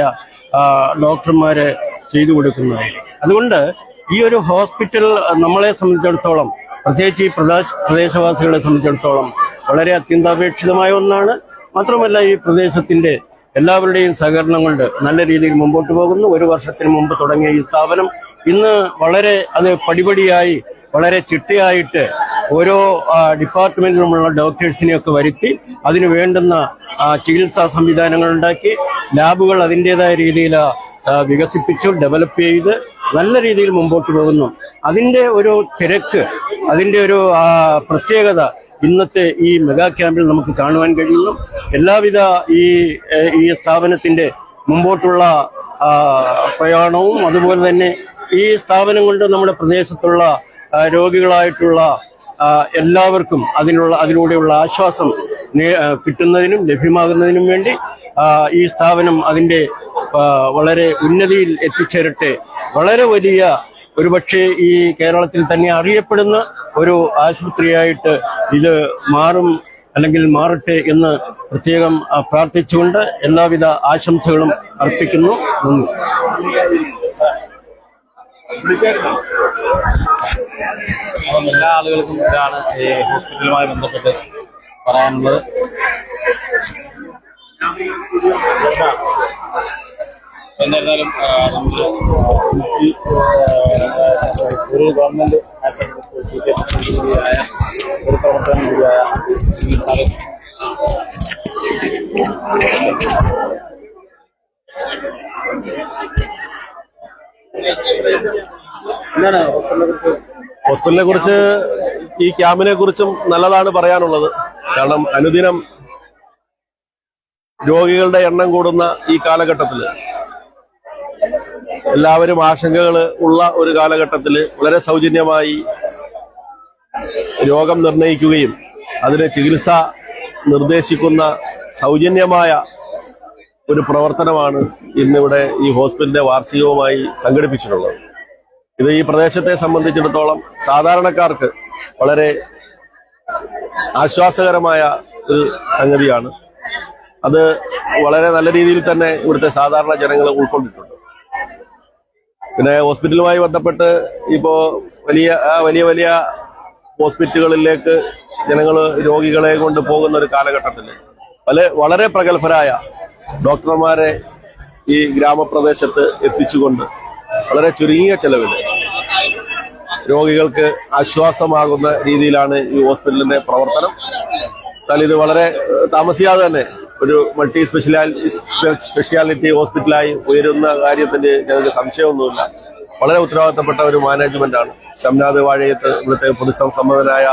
ഡോക്ടർമാരെ ചെയ്തു കൊടുക്കുന്നതായിരിക്കും. അതുകൊണ്ട് ഈ ഒരു ഹോസ്പിറ്റൽ നമ്മളെ സംബന്ധിച്ചിടത്തോളം പ്രത്യേകിച്ച് ഈ പ്രദേശവാസികളെ സംബന്ധിച്ചിടത്തോളം വളരെ അത്യന്താപേക്ഷിതമായ ഒന്നാണ്. മാത്രമല്ല ഈ പ്രദേശത്തിന്റെ എല്ലാവരുടെയും സഹകരണം കൊണ്ട് നല്ല രീതിയിൽ മുമ്പോട്ട് പോകുന്നു. 1 വർഷത്തിന് മുമ്പ് തുടങ്ങിയ ഈ സ്ഥാപനം ഇന്ന് അത് പടിപടിയായി വളരെ ചിട്ടയായിട്ട് ഓരോ ഡിപ്പാർട്ട്മെന്റിലുമുള്ള ഡോക്ടേഴ്സിനെയൊക്കെ വരുത്തി അതിന് വേണ്ടുന്ന ചികിത്സാ സംവിധാനങ്ങൾ ഉണ്ടാക്കി ലാബുകൾ അതിൻ്റെതായ രീതിയിൽ വികസിപ്പിച്ചു ഡെവലപ്പ് ചെയ്ത് നല്ല രീതിയിൽ മുമ്പോട്ട് പോകുന്നു. അതിന്റെ ഒരു തിരക്ക്, അതിന്റെ ഒരു പ്രത്യേകത ഇന്നത്തെ ഈ മെഗാ ക്യാമ്പിൽ നമുക്ക് കാണുവാൻ കഴിയുന്നു. എല്ലാവിധ ഈ സ്ഥാപനത്തിന്റെ മുമ്പോട്ടുള്ള പ്രയാണവും അതുപോലെ തന്നെ ഈ സ്ഥാപനം കൊണ്ട് നമ്മുടെ പ്രദേശത്തുള്ള രോഗികളായിട്ടുള്ള എല്ലാവർക്കും അതിലൂടെയുള്ള ആശ്വാസം കിട്ടുന്നതിനും ലഭ്യമാകുന്നതിനും വേണ്ടി ഈ സ്ഥാപനം അതിന്റെ വളരെ ഉന്നതിയിൽ എത്തിച്ചേരട്ടെ. വളരെ വലിയ ഒരുപക്ഷെ ഈ കേരളത്തിൽ തന്നെ അറിയപ്പെടുന്ന ഒരു ആശുപത്രിയായിട്ട് ഇത് മാറട്ടെ എന്ന് പ്രത്യേകം പ്രാർത്ഥിച്ചുകൊണ്ട് എല്ലാവിധ ആശംസകളും അർപ്പിക്കുന്നു. എല്ലാ ആളുകൾക്കും ഇതാണ് ഈ ഹോസ്പിറ്റലുമായി ബന്ധപ്പെട്ട് പറയാനുള്ളത്. എന്നിരുന്നാലും ഒരു ഗവൺമെന്റ് കൂടിയായ ഒരു പ്രവർത്തനം കൂടിയായ ഹോസ്പിറ്റലിനെ കുറിച്ച് ഈ ക്യാമ്പിനെ കുറിച്ചും നല്ലതാണ് പറയാനുള്ളത്. കാരണം അനുദിനം രോഗികളുടെ എണ്ണം കൂടുന്ന ഈ കാലഘട്ടത്തിൽ എല്ലാവരും ആശങ്കകൾ ഉള്ള ഒരു കാലഘട്ടത്തിൽ വളരെ സൗജന്യമായി രോഗം നിർണയിക്കുകയും അതിന് ചികിത്സ നിർദ്ദേശിക്കുന്ന സൗജന്യമായ ഒരു പ്രവർത്തനമാണ് ഇന്നിവിടെ ഈ ഹോസ്പിറ്റലിന്റെ വാർഷികവുമായി സംഘടിപ്പിച്ചിട്ടുള്ളത്. ഇത് ഈ പ്രദേശത്തെ സംബന്ധിച്ചിടത്തോളം സാധാരണക്കാർക്ക് വളരെ ആശ്വാസകരമായ ഒരു സംഗതിയാണ്. അത് വളരെ നല്ല രീതിയിൽ തന്നെ ഇവിടുത്തെ സാധാരണ ജനങ്ങൾ ഉൾക്കൊണ്ടിട്ടുണ്ട്. പിന്നെ ഹോസ്പിറ്റലുമായി ബന്ധപ്പെട്ട് ഇപ്പോ വലിയ വലിയ ഹോസ്പിറ്റലുകളിലേക്ക് ജനങ്ങൾ രോഗികളെ കൊണ്ട് പോകുന്ന ഒരു കാലഘട്ടത്തിൽ വളരെ പ്രഗത്ഭരായ ഡോക്ടർമാരെ ഈ ഗ്രാമപ്രദേശത്ത് എത്തിച്ചുകൊണ്ട് വളരെ ചുരുങ്ങിയ ചെലവിൽ രോഗികൾക്ക് ആശ്വാസമാകുന്ന രീതിയിലാണ് ഈ ഹോസ്പിറ്റലിന്റെ പ്രവർത്തനം. എന്നാൽ ഇത് വളരെ താമസിയാതെ തന്നെ ഒരു മൾട്ടി സ്പെഷ്യാലിറ്റി ഹോസ്പിറ്റലായി ഉയരുന്ന കാര്യത്തിന് ഞങ്ങൾക്ക് സംശയമൊന്നുമില്ല. വളരെ ഉത്തരവാദിത്തപ്പെട്ട ഒരു മാനേജ്മെന്റാണ്. ഷംനാദ് വാഴയത്ത് ഇവിടുത്തെ പൊതുസമ്മതനായ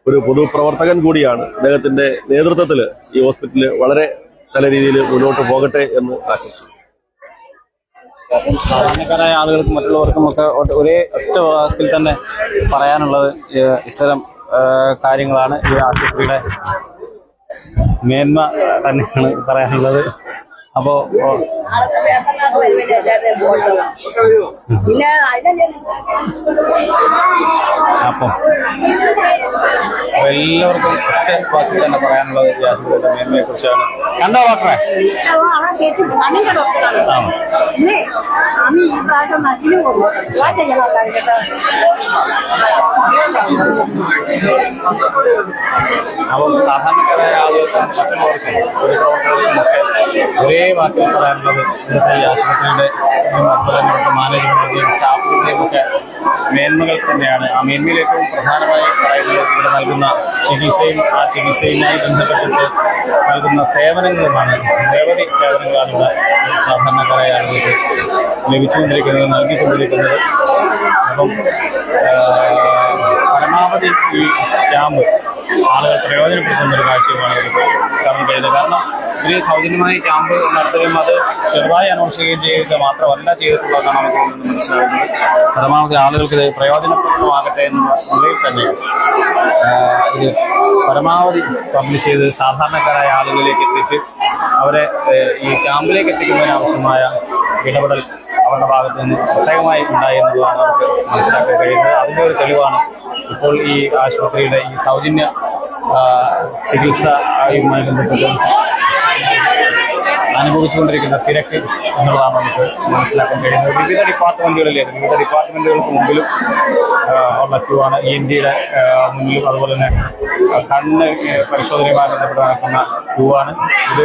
ഒരു പൊതുപ്രവർത്തകൻ കൂടിയാണ്. അദ്ദേഹത്തിന്റെ നേതൃത്വത്തിൽ ഈ ഹോസ്പിറ്റൽ വളരെ നല്ല രീതിയിൽ മുന്നോട്ട് പോകട്ടെ എന്ന് ആശംസിക്കുന്നു. സാധാരണക്കാരായ ആളുകൾക്കും മറ്റുള്ളവർക്കും ഒക്കെ ഒരേ ഒറ്റ വാക്കിൽ തന്നെ പറയാനുള്ളത് ഇത്തരം കാര്യങ്ങളാണ്. ഈ ആശുപത്രിയുടെ മേന്മ തന്നെയാണ് പറയാനുള്ളത്. അപ്പോ എല്ലാവർക്കും ഒറ്റ വാക്കിൽ തന്നെ പറയാനുള്ളത് ഈ ആശുപത്രിയുടെ മേന്മയെ കുറിച്ചാണ്. കണ്ടോ ഡോക്ടറെ? അപ്പം സാധാരണക്കാരായ ആളുകൾക്കും മറ്റുള്ളവർക്കും ഒരു പ്രവർത്തകർക്കുമൊക്കെ ഒരേ വാക്കിൽ പറയാനുള്ളത് ഇവിടുത്തെ ഈ ആശുപത്രിയുടെ ഇവിടുത്തെ മാനേജ്മെന്റിന്റെയും സ്റ്റാഫിന്റെയും ഒക്കെ മേന്മകൾ തന്നെയാണ്. ആ മേന്മയിൽ ഏറ്റവും പ്രധാനമായി പറയുന്നത് ഇവിടെ നൽകുന്ന ചികിത്സയും ആ ചികിത്സയുമായി ബന്ധപ്പെട്ടിട്ട് നൽകുന്ന സേവനങ്ങളുമാണ്. നിരവധി സേവനങ്ങളാണ് ഇവിടെ സാധാരണക്കാരായ ആളുകൾക്ക് ലഭിച്ചുകൊണ്ടിരിക്കുന്നത്, നൽകിക്കൊണ്ടിരിക്കുന്നത്. അപ്പം പരമാവധി ഈ ക്യാമ്പ് ആളുകൾ പ്രയോജനപ്പെടുത്തുന്ന ഒരു കാഴ്ചയുമാണ് നമുക്ക് കാണാൻ കഴിയുന്നത്. കാരണം ഇവര് സൗജന്യമായി ക്യാമ്പ് നടത്തുകയും അത് ചെറുതായി അനൗൺസ് ചെയ്യുകയും ചെയ്ത് മാത്രമല്ല ചെയ്തിട്ടുള്ളതാണ് നമുക്ക് മനസ്സിലാകുന്നത്. പരമാവധി ആളുകൾക്ക് ഇത് പ്രയോജനപ്രദമാകട്ടെ എന്നുള്ള നിലയിൽ തന്നെ ഇത് പരമാവധി പബ്ലിഷ് ചെയ്ത് സാധാരണക്കാരായ ആളുകളിലേക്ക് എത്തിച്ച് അവരെ ഈ ക്യാമ്പിലേക്ക് എത്തിക്കുന്നതിനാവശ്യമായ ഇടപെടൽ അവരുടെ ഭാഗത്ത് നിന്ന് പ്രത്യേകമായി ഉണ്ടായി എന്നുള്ളതാണ് നമുക്ക് മനസ്സിലാക്കാൻ കഴിയുന്നത്. അതിൻ്റെ ഒരു തെളിവാണ് ഇപ്പോൾ ഈ ആശുപത്രിയുടെ ഈ സൗജന്യ ചികിത്സയുമായി ബന്ധപ്പെട്ട് അനുഭവിച്ചുകൊണ്ടിരിക്കുന്ന തിരക്ക് എന്നുള്ളതാണ് നമുക്ക് മനസ്സിലാക്കാൻ കഴിയുന്നത്. വിവിധ ഡിപ്പാർട്ട്മെന്റുകൾക്ക് മുമ്പിലും ഉള്ള ക്യൂ ആണ്. ENT മുന്നിലും അതുപോലെ തന്നെ കണ്ണ് പരിശോധനയുമായി ബന്ധപ്പെട്ട് നടക്കുന്ന ക്യൂ ആണ്. ഇത്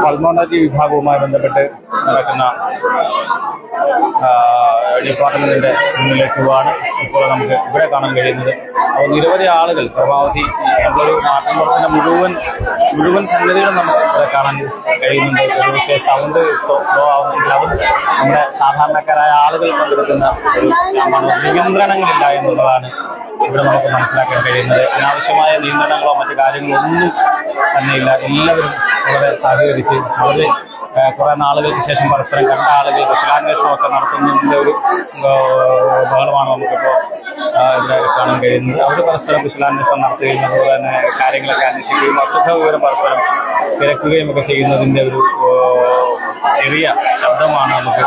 പൾമോണറി വിഭാഗവുമായി ബന്ധപ്പെട്ട് നടക്കുന്ന ഡിപ്പാർട്ട്മെന്റിന്റെ മുന്നിലെ ക്യൂ ആണ് ഇപ്പോൾ നമുക്ക് ഇവിടെ കാണാൻ കഴിയുന്നത്. അപ്പോൾ നിരവധി ആളുകൾ പരമാവധി നമ്മളൊരു നാട്ടിൻപുറത്തിന്റെ മുഴുവൻ സംഗതികളും നമുക്ക് ഇവിടെ കാണാൻ കഴിയുന്നുണ്ട്. ഒരുപക്ഷെ സൗണ്ട് സ്ലോ ആവുന്നെങ്കിൽ അതും നമ്മുടെ സാധാരണക്കാരായ ആളുകൾ പങ്കെടുക്കുന്ന ഒരു നിയന്ത്രണങ്ങളില്ല എന്നുള്ളതാണ് ഇവിടെ നമുക്ക് മനസ്സിലാക്കാൻ കഴിയുന്നത്. അനാവശ്യമായ നിയന്ത്രണങ്ങളോ മറ്റു കാര്യങ്ങളോ ഒന്നും തന്നെയില്ല. എല്ലാവരും വളരെ സഹകരിച്ച് വളരെ കുറെ നാളുകൾക്ക് ശേഷം പരസ്പരം കണ്ട ആളുകൾ കുശലാന്വേഷണമൊക്കെ നടത്തുന്നതിന്റെ ഒരു ബഹളമാണ് നമുക്കിപ്പോൾ ഇവിടെ കാണാൻ കഴിയുന്നത്. അവർ പരസ്പരം കുശലാന്വേഷണം നടത്തുകയും അതുപോലെ തന്നെ കാര്യങ്ങളൊക്കെ അന്വേഷിക്കുകയും അസുഖ വിവരം പരസ്പരം തിരക്കുകയും ഒക്കെ ചെയ്യുന്നതിന്റെ ഒരു ചെറിയ ശബ്ദമാണ് നമുക്ക്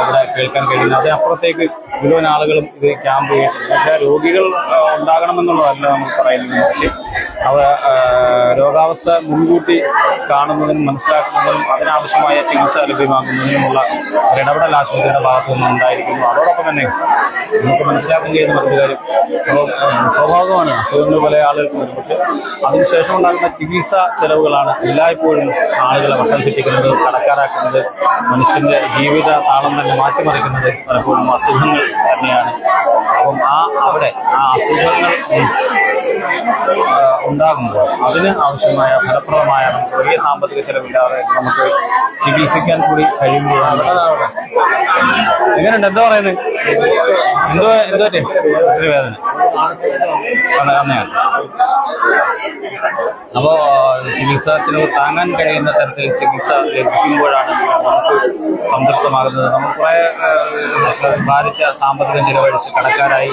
ഇവിടെ കേൾക്കാൻ കഴിയുന്നത്. അതിനപ്പുറത്തേക്ക് മുഴുവൻ ആളുകളും ഇത് ക്യാമ്പ് ചെയ്തിട്ട് രോഗികൾ ഉണ്ടാകണമെന്നുള്ളതല്ല നമുക്ക് പറയുന്നത്. പക്ഷേ അവ രോഗാവസ്ഥ മുൻകൂട്ടി കാണുന്നതിനും മനസ്സിലാക്കുന്നതിനും അതിനാവശ്യമായ ചികിത്സ ലഭ്യമാക്കുന്നതിനുമുള്ള ഒരു ഇടപെടൽ ആശുപത്രിയുടെ ഭാഗത്തു നിന്നും ഉണ്ടായിരിക്കുന്നു. അതോടൊപ്പം തന്നെ നമുക്ക് മനസ്സിലാക്കാൻ കഴിയുന്ന മറ്റു കാര്യം സ്വാഭാവികമാണ്, അസുഖങ്ങൾ പല ആളുകൾക്ക് വരും. പക്ഷെ അതിനുശേഷം ഉണ്ടാകുന്ന ചികിത്സാ ചെലവുകളാണ് എല്ലായ്പ്പോഴും ആളുകളെ വട്ടം തെറ്റിക്കുന്നത്, കടക്കാരാക്കുന്നത്, മനുഷ്യന്റെ ജീവിത താളം തന്നെ മാറ്റിമറിക്കുന്നത് പലപ്പോഴും അസുഖങ്ങൾ തന്നെയാണ്. അപ്പം അവിടെ ആ അസുഖങ്ങൾ ഉണ്ടാകുമ്പോൾ അതിന് ആവശ്യമായ ഫലപ്രദമായ വലിയ സാമ്പത്തിക ചെലവില്ലാതെ നമുക്ക് ചികിത്സിക്കാൻ കൂടി കഴിയുമ്പോഴാണ്. എങ്ങനെയുണ്ട്? എന്താ പറയുന്നത്? എന്തോ ഒരു വേദന അങ്ങനെയാണ്. അപ്പോൾ ചികിത്സത്തിന് താങ്ങാൻ കഴിയുന്ന തരത്തിൽ ചികിത്സ ലഭിക്കുമ്പോഴാണ് നമുക്ക് സംതൃപ്തമാകുന്നത്. നമ്മൾ കുറേ ഭാരിച്ച സാമ്പത്തികം ചിലവഴിച്ച് കടക്കാരായി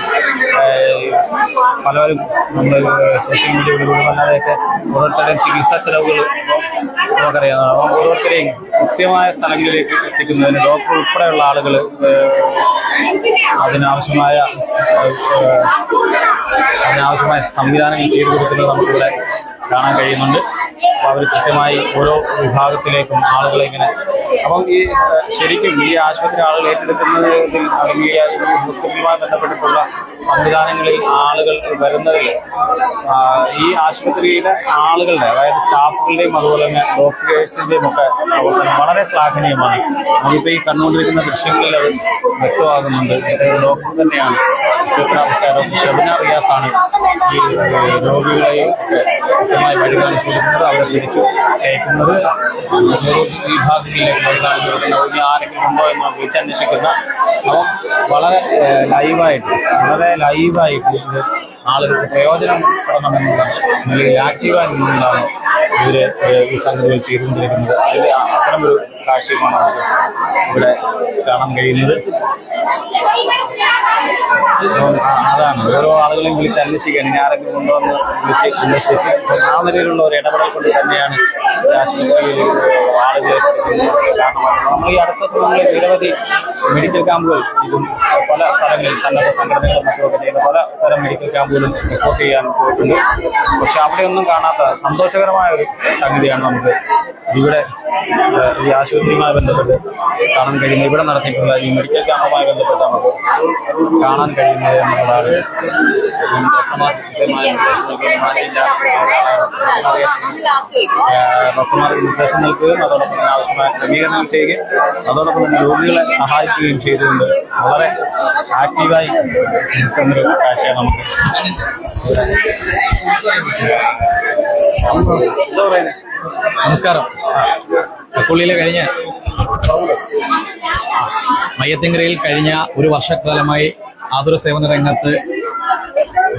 പലരും നമ്മൾ സോഷ്യൽ മീഡിയകളിലൂടെ അല്ലാതെയൊക്കെ ഓരോരുത്തരുടെയും ചികിത്സാ ചെലവുകൾ നമുക്കറിയാം. ഓരോരുത്തരെയും കൃത്യമായ സ്ഥലങ്ങളിലേക്ക് എത്തിക്കുന്നതിന് ഡോക്ടർ ഉൾപ്പെടെയുള്ള ആളുകൾ അതിനാവശ്യമായ സംവിധാനങ്ങൾ ചെയ്തു കൊടുക്കുന്നത് നമുക്കിവിടെ കാണാൻ കഴിയുന്നുണ്ട്. അപ്പോൾ അവർ കൃത്യമായി ഓരോ വിഭാഗത്തിലേക്കും ആളുകളെ ഇങ്ങനെ അപ്പം ഈ ശരിക്കും ഈ ആശുപത്രി ആളുകൾ ഏറ്റെടുക്കുന്നതിൽ അല്ലെങ്കിൽ ഹോസ്പിറ്റലുമായി ബന്ധപ്പെട്ടിട്ടുള്ള സംവിധാനങ്ങളിൽ ആളുകൾ വരുന്നതിൽ ഈ ആശുപത്രിയിലെ ആളുകളുടെ അതായത് സ്റ്റാഫുകളുടെയും അതുപോലെ തന്നെ ഡോക്ടേഴ്സിന്റെയും ഒക്കെ പ്രവർത്തനം വളരെ ശ്ലാഘനീയമാണ്. നമുക്കിപ്പോൾ ഈ കണ്ടുകൊണ്ടിരിക്കുന്ന ദൃശ്യങ്ങളിൽ അത് വ്യക്തമാകുന്നുണ്ട്. ഡോക്ടർ തന്നെയാണ്, ഡോക്ടർ ഷബിന റിയാസാണ് ഈ രോഗികളെയും ഒക്കെ കൃത്യമായി വഴി കാണിച്ചു കൊടുക്കുന്നത്, അവരെ തിരിച്ചു അയക്കുന്നത്, വിഭാഗങ്ങളിലേക്ക് വഴി കാണിച്ചു കൊടുക്കുന്നത്, ഇനി ആരെങ്കിലും ഉണ്ടോ എന്ന് വിളിച്ചന്വേഷിക്കുന്ന. അപ്പം വളരെ ലൈവായിട്ട് ഇത് ആളുകൾക്ക് പ്രയോജനം പെടണമെന്നുള്ളതാണ്, അല്ലെങ്കിൽ ആക്റ്റീവായി നിന്നുകൊണ്ടാണ് ഇവര് ഈ സംഗതികൾ ചെയ്തുകൊണ്ടിരിക്കുന്നത്. അതിൽ അത്തരമൊരു കാഴ്ചയുമാണ് നമുക്ക് ഇവിടെ കാണാൻ കഴിയുന്നത്. അതാണ് ഓരോ ആളുകളെയും വിളിച്ച് അന്വേഷിക്കുകയാണ്, ഇനി ആരെങ്കിലും ഉണ്ടോ എന്ന് വിളിച്ച് അന്വേഷിച്ച് ആ നിലയിലുള്ള ഒരു ഇടപെടൽ കൊണ്ട് തന്നെയാണ് ആശുപത്രിയിൽ ആളുകളെ നമ്മൾ ഈ അടുത്ത സമയങ്ങളിൽ നിരവധി മെഡിക്കൽ ക്യാമ്പുകൾ ഇതും പല സ്ഥലങ്ങളിൽ സന്നദ്ധ സംഘടനകളും മറ്റുമൊക്കെ ചെയ്യുന്ന പല തരം മെഡിക്കൽ ക്യാമ്പുകളും റിപ്പോർട്ട് ചെയ്യാൻ പോയിട്ടുണ്ട്. പക്ഷെ അവിടെയൊന്നും കാണാത്ത സന്തോഷകരമായ ഒരു സംഗതിയാണ് നമുക്ക് ഇവിടെ ഈ ആശുപത്രിയുമായി ബന്ധപ്പെട്ട് കാണാൻ കഴിയുന്നത്. ഇവിടെ നടത്തിയിട്ടുള്ള ഈ മെഡിക്കൽ ക്യാമ്പുമായി ബന്ധപ്പെട്ട് നമുക്ക് കാണാൻ കഴിയുന്നത് എന്നുള്ളതാണ്. ഡോക്ടർമാർക്ക് നിർദ്ദേശം നൽകുകയും അതോടൊപ്പം തന്നെ ആവശ്യമായ ക്രമീകരണങ്ങൾ ചെയ്യുകയും അതോടൊപ്പം തന്നെ രോഗികളെ സഹായിക്കുകയും ചെയ്തുകൊണ്ട് വളരെ ആക്റ്റീവായി നിൽക്കുന്നൊരു കാഴ്ചയാണ് നമുക്ക്. എന്താ പറയുന്നത്? നമസ്കാരം. പുള്ളിയിലെ കഴിഞ്ഞ മയ്യത്തിങ്കരയിൽ കഴിഞ്ഞ ഒരു വർഷക്കാലമായി ആതുര സേവന രംഗത്ത്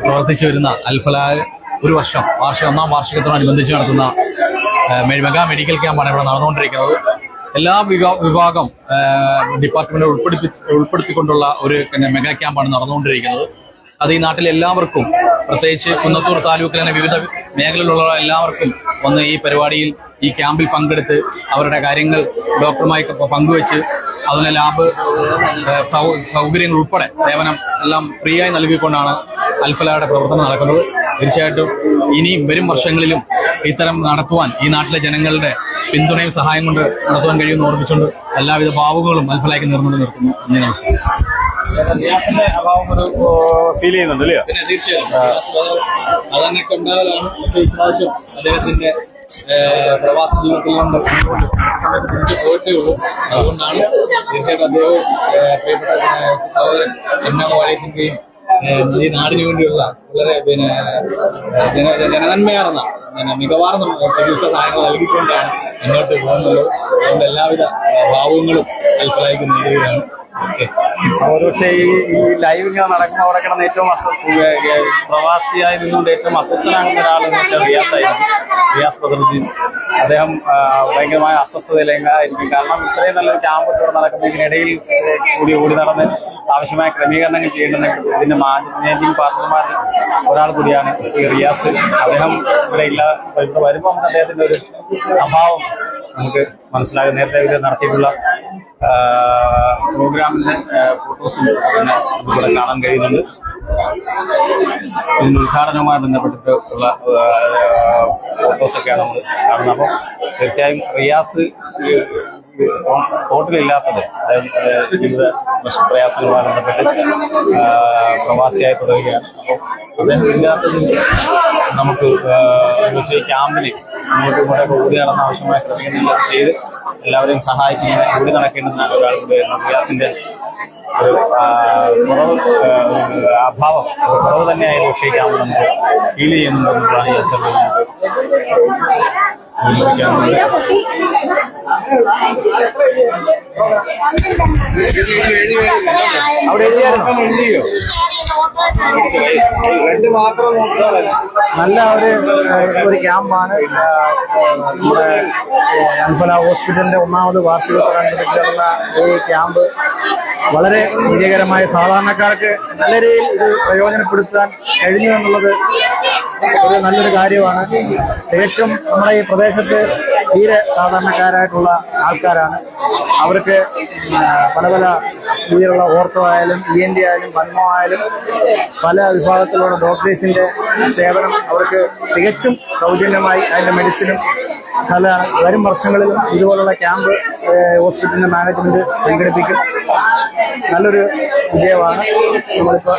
പ്രവർത്തിച്ചു വരുന്ന അൽഫലാഹ് ഒരു വർഷം ഒന്നാം വാർഷികത്തോടനുബന്ധിച്ച് നടത്തുന്ന മെഗാ മെഡിക്കൽ ക്യാമ്പാണ് ഇവിടെ നടന്നുകൊണ്ടിരിക്കുന്നത്. എല്ലാ വിഭാഗം ഡിപ്പാർട്ട്മെന്റ് ഉൾപ്പെടുത്തിക്കൊണ്ടുള്ള ഒരു മെഗാ ക്യാമ്പാണ് നടന്നുകൊണ്ടിരിക്കുന്നത്. അത് ഈ നാട്ടിലെ എല്ലാവർക്കും, പ്രത്യേകിച്ച് കുന്നത്തൂർ താലൂക്കിലെ വിവിധ മേഖലയിലുള്ള എല്ലാവർക്കും വന്ന് ഈ പരിപാടിയിൽ ഈ ക്യാമ്പിൽ പങ്കെടുത്ത് അവരുടെ കാര്യങ്ങൾ ഡോക്ടറുമായി പങ്കുവെച്ച് അതിന് ലാബ് സൗകര്യങ്ങൾ ഉൾപ്പെടെ സേവനം എല്ലാം ഫ്രീ ആയി നൽകിക്കൊണ്ടാണ് അൽഫലാഹയുടെ പ്രവർത്തനം നടക്കുന്നത്. തീർച്ചയായിട്ടും ഇനിയും വരും വർഷങ്ങളിലും ഇത്തരം നടത്തുവാൻ ഈ നാട്ടിലെ ജനങ്ങളുടെ പിന്തുണയും സഹായം കൊണ്ട് നടത്തുവാൻ കഴിയുമെന്ന് ഓർമ്മിച്ചുകൊണ്ട് എല്ലാവിധ ഭാവുകളും അൽഫലാഹയ്ക്ക് നേർന്നുകൊണ്ട് നിർത്തുന്നു. ഗ്യാസിന്റെ അഭാവം ഒരു ഫീൽ ചെയ്യുന്നുണ്ട് അല്ലയോ? പിന്നെ തീർച്ചയായും അതന്നൊക്കെ ഉണ്ടാകലാണ്. പക്ഷേ ഇപ്രാവശ്യം അദ്ദേഹത്തിന്റെ പ്രവാസ ജീവിതത്തിൽ കൊണ്ട് തിരിച്ചു പോയിട്ടേ ഉള്ളൂ. അതുകൊണ്ടാണ് തീർച്ചയായിട്ടും അദ്ദേഹവും പ്രിയപ്പെട്ട സഹോദരൻ ഷംനാദ് വാഴയ്ക്കുകയും ഈ നാടിനു വേണ്ടിയുള്ള വളരെ ജനനന്മയാർന്ന മികവാർന്ന ചികിത്സാ സഹായങ്ങൾ നൽകിക്കൊണ്ടാണ് മുന്നോട്ട് പോകുന്നത്. അതുകൊണ്ട് എല്ലാവിധ ഭാവങ്ങളും അൽഫലാഹയ്ക്ക് നേടുകയാണ്. ഒരുപക്ഷെ ഈ ലൈവ് ഇങ്ങനെ നടക്കുമ്പോൾ അവിടെ കിടന്ന് ഏറ്റവും പ്രവാസിയായി നിന്നുകൊണ്ട് ഏറ്റവും അസ്വസ്ഥനാകുന്ന ഒരാളെന്ന് വെച്ചാൽ റിയാസ് ബദറുദ്ദീൻ. അദ്ദേഹം ഭയങ്കരമായ അസ്വസ്ഥതയിലായിരിക്കും. കാരണം ഇത്രയും നല്ലൊരു ക്യാമ്പ് ഇവിടെ നടക്കുമ്പോൾ ഇതിനിടയിൽ ഓടി നടന്ന് ആവശ്യമായ ക്രമീകരണങ്ങൾ ചെയ്യേണ്ടെങ്കിൽ ഇതിന്റെ മാനേജിംഗ് പാർട്ണർമാരിൽ ഒരാൾ കൂടിയാണ് ഈ റിയാസ്. അദ്ദേഹം ഇവിടെ വരുമ്പോൾ നമുക്ക് അദ്ദേഹത്തിന്റെ ഒരു അഭാവം നമുക്ക് മനസ്സിലാകും. നേരത്തെ ഇത് നടത്തിയിട്ടുള്ള പ്രോഗ്രാമിന്റെ ഫോട്ടോസും തന്നെ ഇവിടെ കാണാൻ കഴിയുന്നുണ്ട്. ഇതിന്റെ ഉദ്ഘാടനവുമായി ബന്ധപ്പെട്ടിട്ട് ഉള്ള ഫോട്ടോസൊക്കെയാണ് നമ്മൾ കാണുന്നത്. അപ്പം തീർച്ചയായും റിയാസ് സ്പോട്ടിലില്ലാത്തത് ജീവിത പ്രയാസങ്ങളുമായി ബന്ധപ്പെട്ട് പ്രവാസിയായി തുടരുകയാണ്. അപ്പോൾ അദ്ദേഹം ഇല്ലാത്തതിൽ നമുക്ക് ക്യാമ്പിന് ഇങ്ങോട്ടും ഇങ്ങോട്ടൊക്കെ ഓടി നടന്ന ആവശ്യമായ ക്രമീകരണങ്ങൾ ചെയ്ത് എല്ലാവരെയും സഹായിച്ച് ഇങ്ങനെ ഓടി നടക്കേണ്ടുന്ന ഒരാൾ കൂടിയായിരുന്നു. റിയാസിന്റെ ഒരു അഭാവം കുറവ് തന്നെയായിരുന്നു. പക്ഷേ ക്യാമ്പ് നമുക്ക് ഫീൽ ചെയ്യുന്നുണ്ടെന്നുള്ളതാണ് ഈ അവസരത്തിൽ സൂചിപ്പിക്കാറുണ്ട്. അവിടെ എഴുതിയോ? നല്ല ഒരു ക്യാമ്പാണ്. നമ്മുടെ അൽഫല ഹോസ്പിറ്റലിന്റെ 1ാമത് വാർഷികത്തോടനുബന്ധിച്ചുള്ള ഈ ക്യാമ്പ് വളരെ വിജയകരമായ സാധാരണക്കാർക്ക് നല്ല രീതിയിൽ ഇത് പ്രയോജനപ്പെടുത്താൻ കഴിഞ്ഞു എന്നുള്ളത് ഒരു നല്ലൊരു കാര്യമാണ്. തികച്ചും നമ്മുടെ ഈ പ്രദേശത്ത് തീരെ സാധാരണക്കാരായിട്ടുള്ള ആൾക്കാരാണ്. അവർക്ക് പല പല രീതിയിലുള്ള ഓർത്തോ ആയാലും ENT ആയാലും പന്മോ ആയാലും പല വിഭാഗത്തിലുള്ള ഡോക്ടേഴ്സിന്റെ സേവനം അവർക്ക് തികച്ചും സൗജന്യമായി അതിന്റെ മെഡിസിനും നല്ലതാണ്. വരും വർഷങ്ങളിലും ഇതുപോലുള്ള ക്യാമ്പ് ഹോസ്പിറ്റലിന്റെ മാനേജ്മെന്റ് സംഘടിപ്പിക്കും. നല്ലൊരു വിജയമാണ് നമ്മളിപ്പോൾ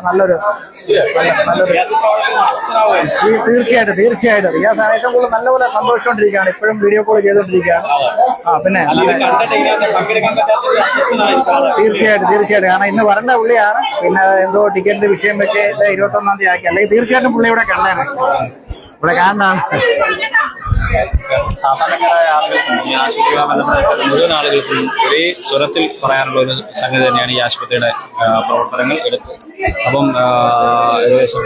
നല്ലൊരു തീർച്ചയായിട്ടും റിയാസ് ഏറ്റവും കൂടുതൽ നല്ലപോലെ സന്തോഷിച്ചുകൊണ്ടിരിക്കുകയാണ്. ഇപ്പോഴും വീഡിയോ കോൾ ചെയ്തുകൊണ്ടിരിക്കുകയാണ്. പിന്നെ തീർച്ചയായിട്ടും കാരണം ഇന്ന് വരേണ്ട പുള്ളിയാണ്. പിന്നെ എന്തോ ടിക്കറ്റിന്റെ വിഷയം വെച്ച് 21-ാം തീയതി ആക്കി. അല്ലെങ്കിൽ തീർച്ചയായിട്ടും പുള്ളി ഇവിടെ കണ്ടേനെ. ഇവിടെ കാണാനാണ്. സാധാരണക്കാരായ ആളുകൾക്കും ഈ ആശുപത്രിയുമായി ബന്ധപ്പെട്ട മുഴുവൻ ആളുകൾക്കും ഒരേ സ്വരത്തിൽ പറയാനുള്ള ഒരു സംഗതി തന്നെയാണ് ഈ ആശുപത്രിയുടെ പ്രവർത്തനങ്ങൾ എടുത്ത്. അപ്പം ഏകദേശം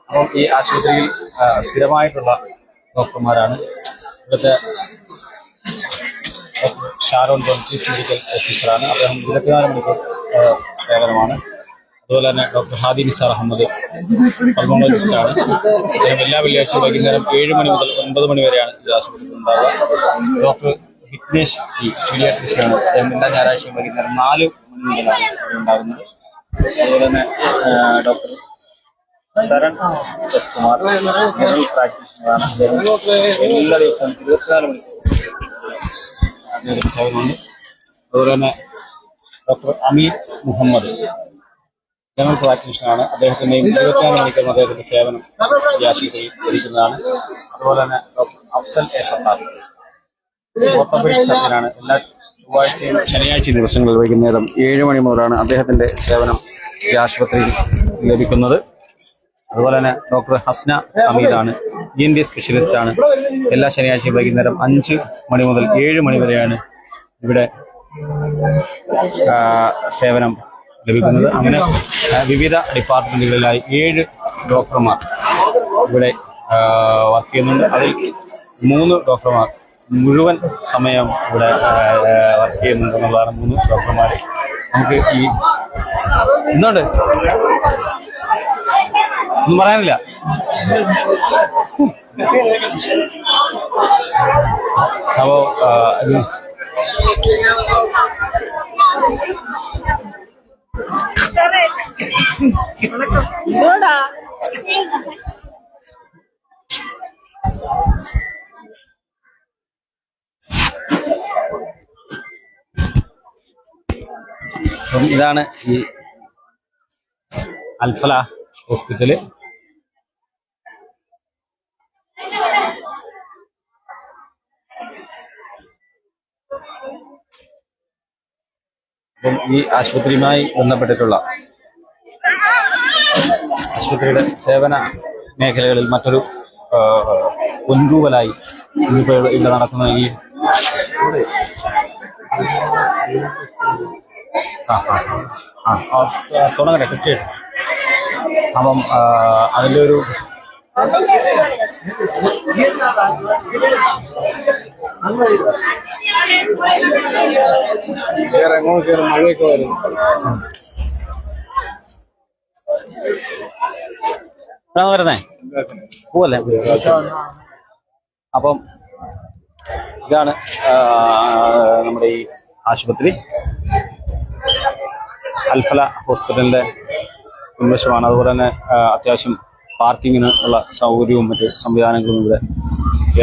അപ്പം ഈ ആശുപത്രിയിൽ സ്ഥിരമായിട്ടുള്ള ഡോക്ടർമാരാണ്. ഇവിടുത്തെ ഷാരോൺ ജോൺ ചീഫ് മെഡിക്കൽ ഓഫീസറാണ്. അദ്ദേഹം 24 മണിക്കൂർ സേവനമാണ്. അതുപോലെ തന്നെ ഡോക്ടർ ഹാദി നിസാർ അഹമ്മദ് പൾമോളജിസ്റ്റാണ്. അദ്ദേഹം എല്ലാ വെള്ളിയാഴ്ചയും വൈകുന്നേരം 7 മണി മുതൽ 9 മണി വരെയാണ് ഈ ആശുപത്രിയിൽ ഉണ്ടാവുക. ഡോക്ടർ വിഘ്നേഷ് പീഡിയാട്രിഷ്യനാണ്. അദ്ദേഹം എല്ലാ ഞായറാഴ്ചയും വൈകുന്നേരം 4 മണി മുതലാണ് ഉണ്ടാകുന്നത്. അതുപോലെ തന്നെ doctor Sharan S Kumar general പ്രാക്ടീഷണറാണ്. എല്ലാ ദിവസവും 24 മണിക്കൂർ അദ്ദേഹത്തിന്റെ സേവനമുണ്ട്. അതുപോലെ തന്നെ ഡോക്ടർ അമീർ മുഹമ്മദ് ജനറൽ പ്രാക്ടീഷണറാണ്. അദ്ദേഹത്തിന്റെയും 24 മണിക്കൂർ അദ്ദേഹത്തിന്റെ സേവനം ഈ ആശുപത്രിയിൽ ലഭിക്കുന്നതാണ്. അതുപോലെ തന്നെ doctor Afsal A Sathar orthopaedic സർജനാണ്. എല്ലാ ചൊവ്വാഴ്ചയും ശനിയാഴ്ച ദിവസങ്ങളിൽ വൈകുന്നേരം 7 മണി മുതലാണ് അദ്ദേഹത്തിന്റെ സേവനം ഈ ആശുപത്രിയിൽ ലഭിക്കുന്നത്. അതുപോലെ തന്നെ ഡോക്ടർ ഹസ്ന ഹമീദാണ്. ENT സ്പെഷ്യലിസ്റ്റ് ആണ്. എല്ലാ ശനിയാഴ്ചയും വൈകുന്നേരം 5 മണി മുതൽ 7 മണി വരെയാണ് ഇവിടെ സേവനം ലഭിക്കുന്നത്. അങ്ങനെ വിവിധ ഡിപ്പാർട്ട്മെന്റുകളിലായി 7 ഡോക്ടർമാർ ഇവിടെ വർക്ക് ചെയ്യുന്നുണ്ട്. അതിൽ 3 ഡോക്ടർമാർ മുഴുവൻ സമയം ഇവിടെ വർക്ക് ചെയ്യുന്നുണ്ടെന്നുള്ളതാണ്. 3 ഡോക്ടർമാർ. നമുക്ക് ഈ എന്തുണ്ട് ഒന്നും പറയാനില്ല. അപ്പോ ഇതാണ് ഈ അൽഫല ഹോസ്പിറ്റല്. അപ്പം ഈ ആശുപത്രിയുമായി ബന്ധപ്പെട്ടിട്ടുള്ള ആശുപത്രിയുടെ സേവന മേഖലകളിൽ മറ്റൊരു പൊൻകൂവലായി ഇന്നിപ്പോൾ ഇവിടെ നടക്കുന്ന ഈ തുടങ്ങട്ടെ ടെസ്റ്റ് ചെയ്യട്ടെ. അപ്പം അതിൻ്റെ ഒരു വേറെ എങ്ങോട്ട് മഴയൊക്കെ വരും. വരുന്നേ പോവല്ലേ. അപ്പം ഇതാണ് നമ്മുടെ ഈ ആശുപത്രി. അൽഫല ഹോസ്പിറ്റലിന്റെ മുൻവശമാണ്. അതുപോലെ തന്നെ അത്യാവശ്യം പാർക്കിങ്ങിന് ഉള്ള സൗകര്യവും മറ്റ് സംവിധാനങ്ങളും ഇവിടെ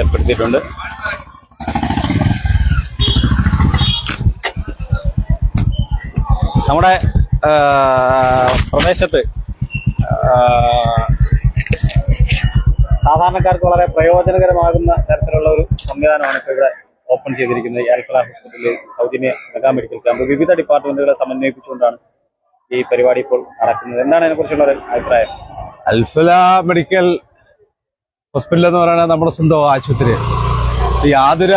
ഏർപ്പെടുത്തിയിട്ടുണ്ട്. നമ്മുടെ പ്രദേശത്ത് സാധാരണക്കാർക്ക് വളരെ പ്രയോജനകരമാകുന്ന തരത്തിലുള്ള ഒരു സംവിധാനമാണ് ഇപ്പോൾ ഇവിടെ ഓപ്പൺ ചെയ്തിരിക്കുന്നത്. ഈ അൽഫല ഹോസ്പിറ്റലിൽ സൗജന്യ മെഗാ മെഡിക്കൽ ക്യാമ്പ് വിവിധ ഡിപ്പാർട്ട്മെന്റുകളെ സമന്വയിപ്പിച്ചുകൊണ്ടാണ് ഈ പരിപാടി ഇപ്പോൾ നടക്കുന്നത്. എന്താണ് അതിനെക്കുറിച്ചുള്ള ഒരു അഭിപ്രായം? അൽഫല മെഡിക്കൽ ഹോസ്പിറ്റൽ എന്ന് പറയുന്നത് നമ്മുടെ സ്വന്തം ആശുപത്രി. ഈ ആതുര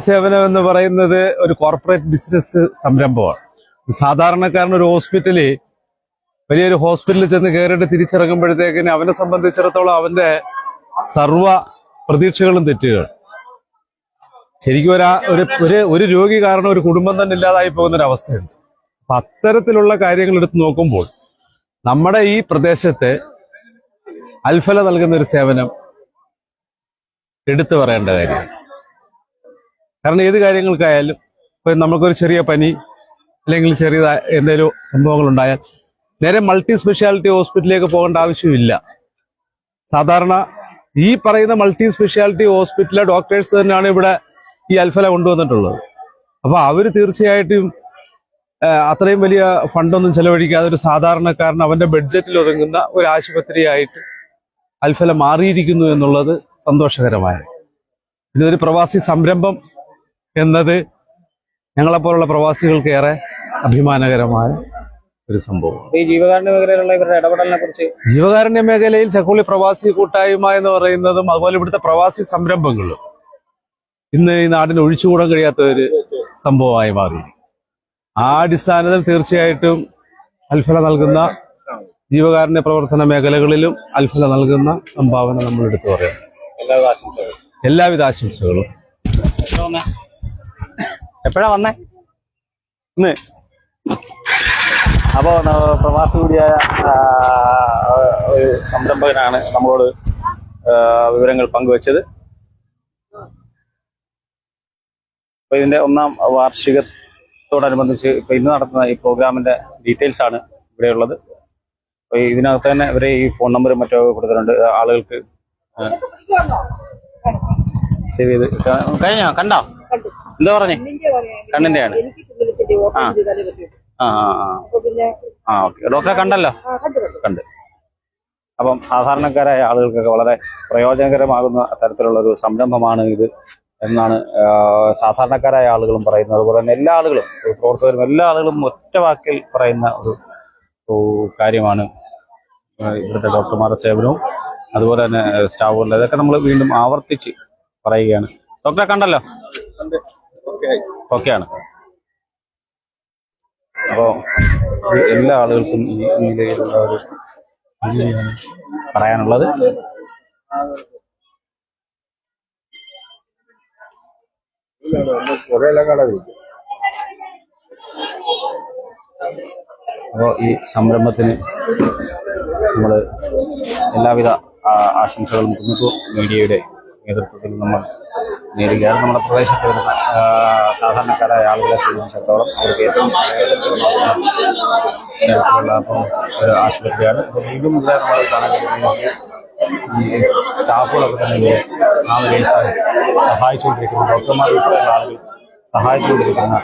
സേവനം എന്ന് പറയുന്നത് ഒരു കോർപ്പറേറ്റ് ബിസിനസ് സംരംഭമാണ്. സാധാരണക്കാരൻ ഒരു വലിയൊരു ഹോസ്പിറ്റലിൽ ചെന്ന് കയറിയിട്ട് തിരിച്ചിറങ്ങുമ്പോഴത്തേക്കിന് അവനെ സംബന്ധിച്ചിടത്തോളം അവന്റെ സർവ്വ പ്രതീക്ഷകളും തെറ്റുകയാണ്. ശരിക്കും ഒരു രോഗി കാരണം ഒരു കുടുംബം തന്നെ ഇല്ലാതായി പോകുന്നൊരവസ്ഥയുണ്ട്. അപ്പൊ അത്തരത്തിലുള്ള കാര്യങ്ങൾ എടുത്ത് നോക്കുമ്പോൾ നമ്മുടെ ഈ പ്രദേശത്ത് അൽഫല നൽകുന്ന ഒരു സേവനം എടുത്തു പറയേണ്ട കാര്യമാണ്. കാരണം ഏത് കാര്യങ്ങൾക്കായാലും ഇപ്പൊ നമുക്കൊരു ചെറിയ പനി അല്ലെങ്കിൽ ചെറിയ എന്തെങ്കിലും സംഭവങ്ങളുണ്ടായാൽ നേരെ മൾട്ടി സ്പെഷ്യാലിറ്റി ഹോസ്പിറ്റലിലേക്ക് പോകേണ്ട ആവശ്യമില്ല. സാധാരണ ഈ പറയുന്ന മൾട്ടി സ്പെഷ്യാലിറ്റി ഹോസ്പിറ്റലിലെ ഡോക്ടേഴ്സ് തന്നെയാണ് ഇവിടെ ഈ അൽഫല കൊണ്ടുവന്നിട്ടുള്ളത്. അപ്പൊ അവര് തീർച്ചയായിട്ടും അത്രയും വലിയ ഫണ്ടൊന്നും ചെലവഴിക്കാതെ ഒരു സാധാരണക്കാരൻ അവന്റെ ബഡ്ജറ്റിൽ ഒതുങ്ങുന്ന ഒരു ആശുപത്രിയായിട്ട് അൽഫല മാറിയിരിക്കുന്നു എന്നുള്ളത് സന്തോഷകരമായ. ഇതൊരു പ്രവാസി സംരംഭം എന്നത് ഞങ്ങളെപ്പോലുള്ള പ്രവാസികൾക്ക് ഏറെ അഭിമാനകരമായ ഒരു സംഭവം. ഈ ജീവകാരുണ്യ മേഖലയിലുള്ള ഇവരുടെ ഇടപെടലിനെ കുറിച്ച് ജീവകാരുണ്യ മേഖലയിൽ ചക്കുളി പ്രവാസി കൂട്ടായ്മ എന്ന് പറയുന്നതും അതുപോലെ ഇവിടുത്തെ പ്രവാസി സംരംഭങ്ങളും ഇന്ന് ഈ നാടിന് ഒഴിച്ചുകൂടാൻ കഴിയാത്ത ഒരു സംഭവമായി മാറി. ആ അടിസ്ഥാനത്തിൽ തീർച്ചയായിട്ടും അൽഫല നൽകുന്ന ജീവകാരുണ്യ പ്രവർത്തന മേഖലകളിലും അൽഫല നൽകുന്ന സംഭാവന നമ്മൾ എടുത്തു പറയാം. എല്ലാവിധ ആശംസകളും. എപ്പോഴാ വന്നേ? ഇന്ന്. അപ്പോൾ പ്രവാസി കൂടിയായ ഒരു സംരംഭകനാണ് നമ്മളോട് വിവരങ്ങൾ പങ്കുവച്ചത്. അപ്പൊ ഇതിന്റെ 1ാം വാർഷികത്തോടനുബന്ധിച്ച് ഇപ്പൊ ഇന്ന് നടത്തുന്ന ഈ പ്രോഗ്രാമിന്റെ ഡീറ്റെയിൽസ് ആണ് ഇവിടെയുള്ളത്. അപ്പൊ ഇതിനകത്ത് തന്നെ ഇവരെ ഈ ഫോൺ നമ്പറും മറ്റോ കൊടുത്തിട്ടുണ്ട്. ആളുകൾക്ക് സേവ് ചെയ്ത് കഴിഞ്ഞോ? കണ്ടോ? എന്താ പറഞ്ഞേ? കണ്ണിന്റെയാണ്. ഓക്കെ. ഡോക്ടറെ കണ്ടല്ലോ? കണ്ട്. അപ്പം സാധാരണക്കാരായ ആളുകൾക്കൊക്കെ വളരെ പ്രയോജനകരമാകുന്ന തരത്തിലുള്ള ഒരു സംരംഭമാണ് ഇത് എന്നാണ് സാധാരണക്കാരായ ആളുകളും പറയുന്നത്. അതുപോലെ തന്നെ എല്ലാ ആളുകളും പ്രവർത്തകരും എല്ലാ ആളുകളും ഒറ്റ വാക്കിൽ പറയുന്ന ഒരു കാര്യമാണ് ഇവിടുത്തെ ഡോക്ടർമാരുടെ സേവനവും അതുപോലെ തന്നെ സ്റ്റാഫുകളുടെ. ഇതൊക്കെ നമ്മൾ വീണ്ടും ആവർത്തിച്ച് പറയുകയാണ്. ഡോക്ടറെ കണ്ടല്ലോ? ഓക്കെയാണ്. അപ്പോൾ എല്ലാ ആളുകൾക്കും ഈ നിലയിലുള്ള ഒരു പറയാനുള്ളത്. അപ്പോൾ ഈ സംരംഭത്തിന് നമ്മൾ എല്ലാവിധ ആശംസകളും കുന്നുകു മീഡിയയുടെ നേതൃത്വത്തിൽ നമ്മൾ നേടുകയാണ്. നമ്മുടെ പ്രദേശത്ത് വരുന്ന സാധാരണക്കാരായ ആളുകളെ സംബന്ധിച്ചിടത്തോളം അവർക്ക് ഏറ്റവും തരത്തിലുള്ള ഒരു ആശുപത്രിയാണ്. അപ്പോൾ വീണ്ടും ഇവിടെ നമ്മൾ കാണാൻ സ്റ്റാഫുകളൊക്കെ തന്നെ ആ നിലയിൽ സഹായിച്ചുകൊണ്ടിരിക്കുന്ന ഡോക്ടർമാരുൾപ്പെടെയുള്ള ആളുകൾ സഹായിച്ചുകൊണ്ടിരിക്കുന്ന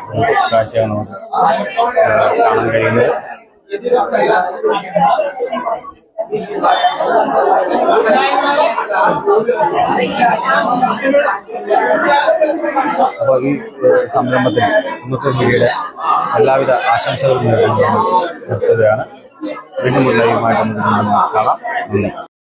കാഴ്ചയാണ് നമുക്ക് കാണാൻ കഴിയുന്നത്. അപ്പോൾ ഈ സംരംഭത്തിന് കുന്നുകു മീഡിയയുടെ എല്ലാവിധ ആശംസകളും നിർത്തുകയാണ്. വീണ്ടും ലൈവുമായിട്ട് നമുക്ക് കാണാം.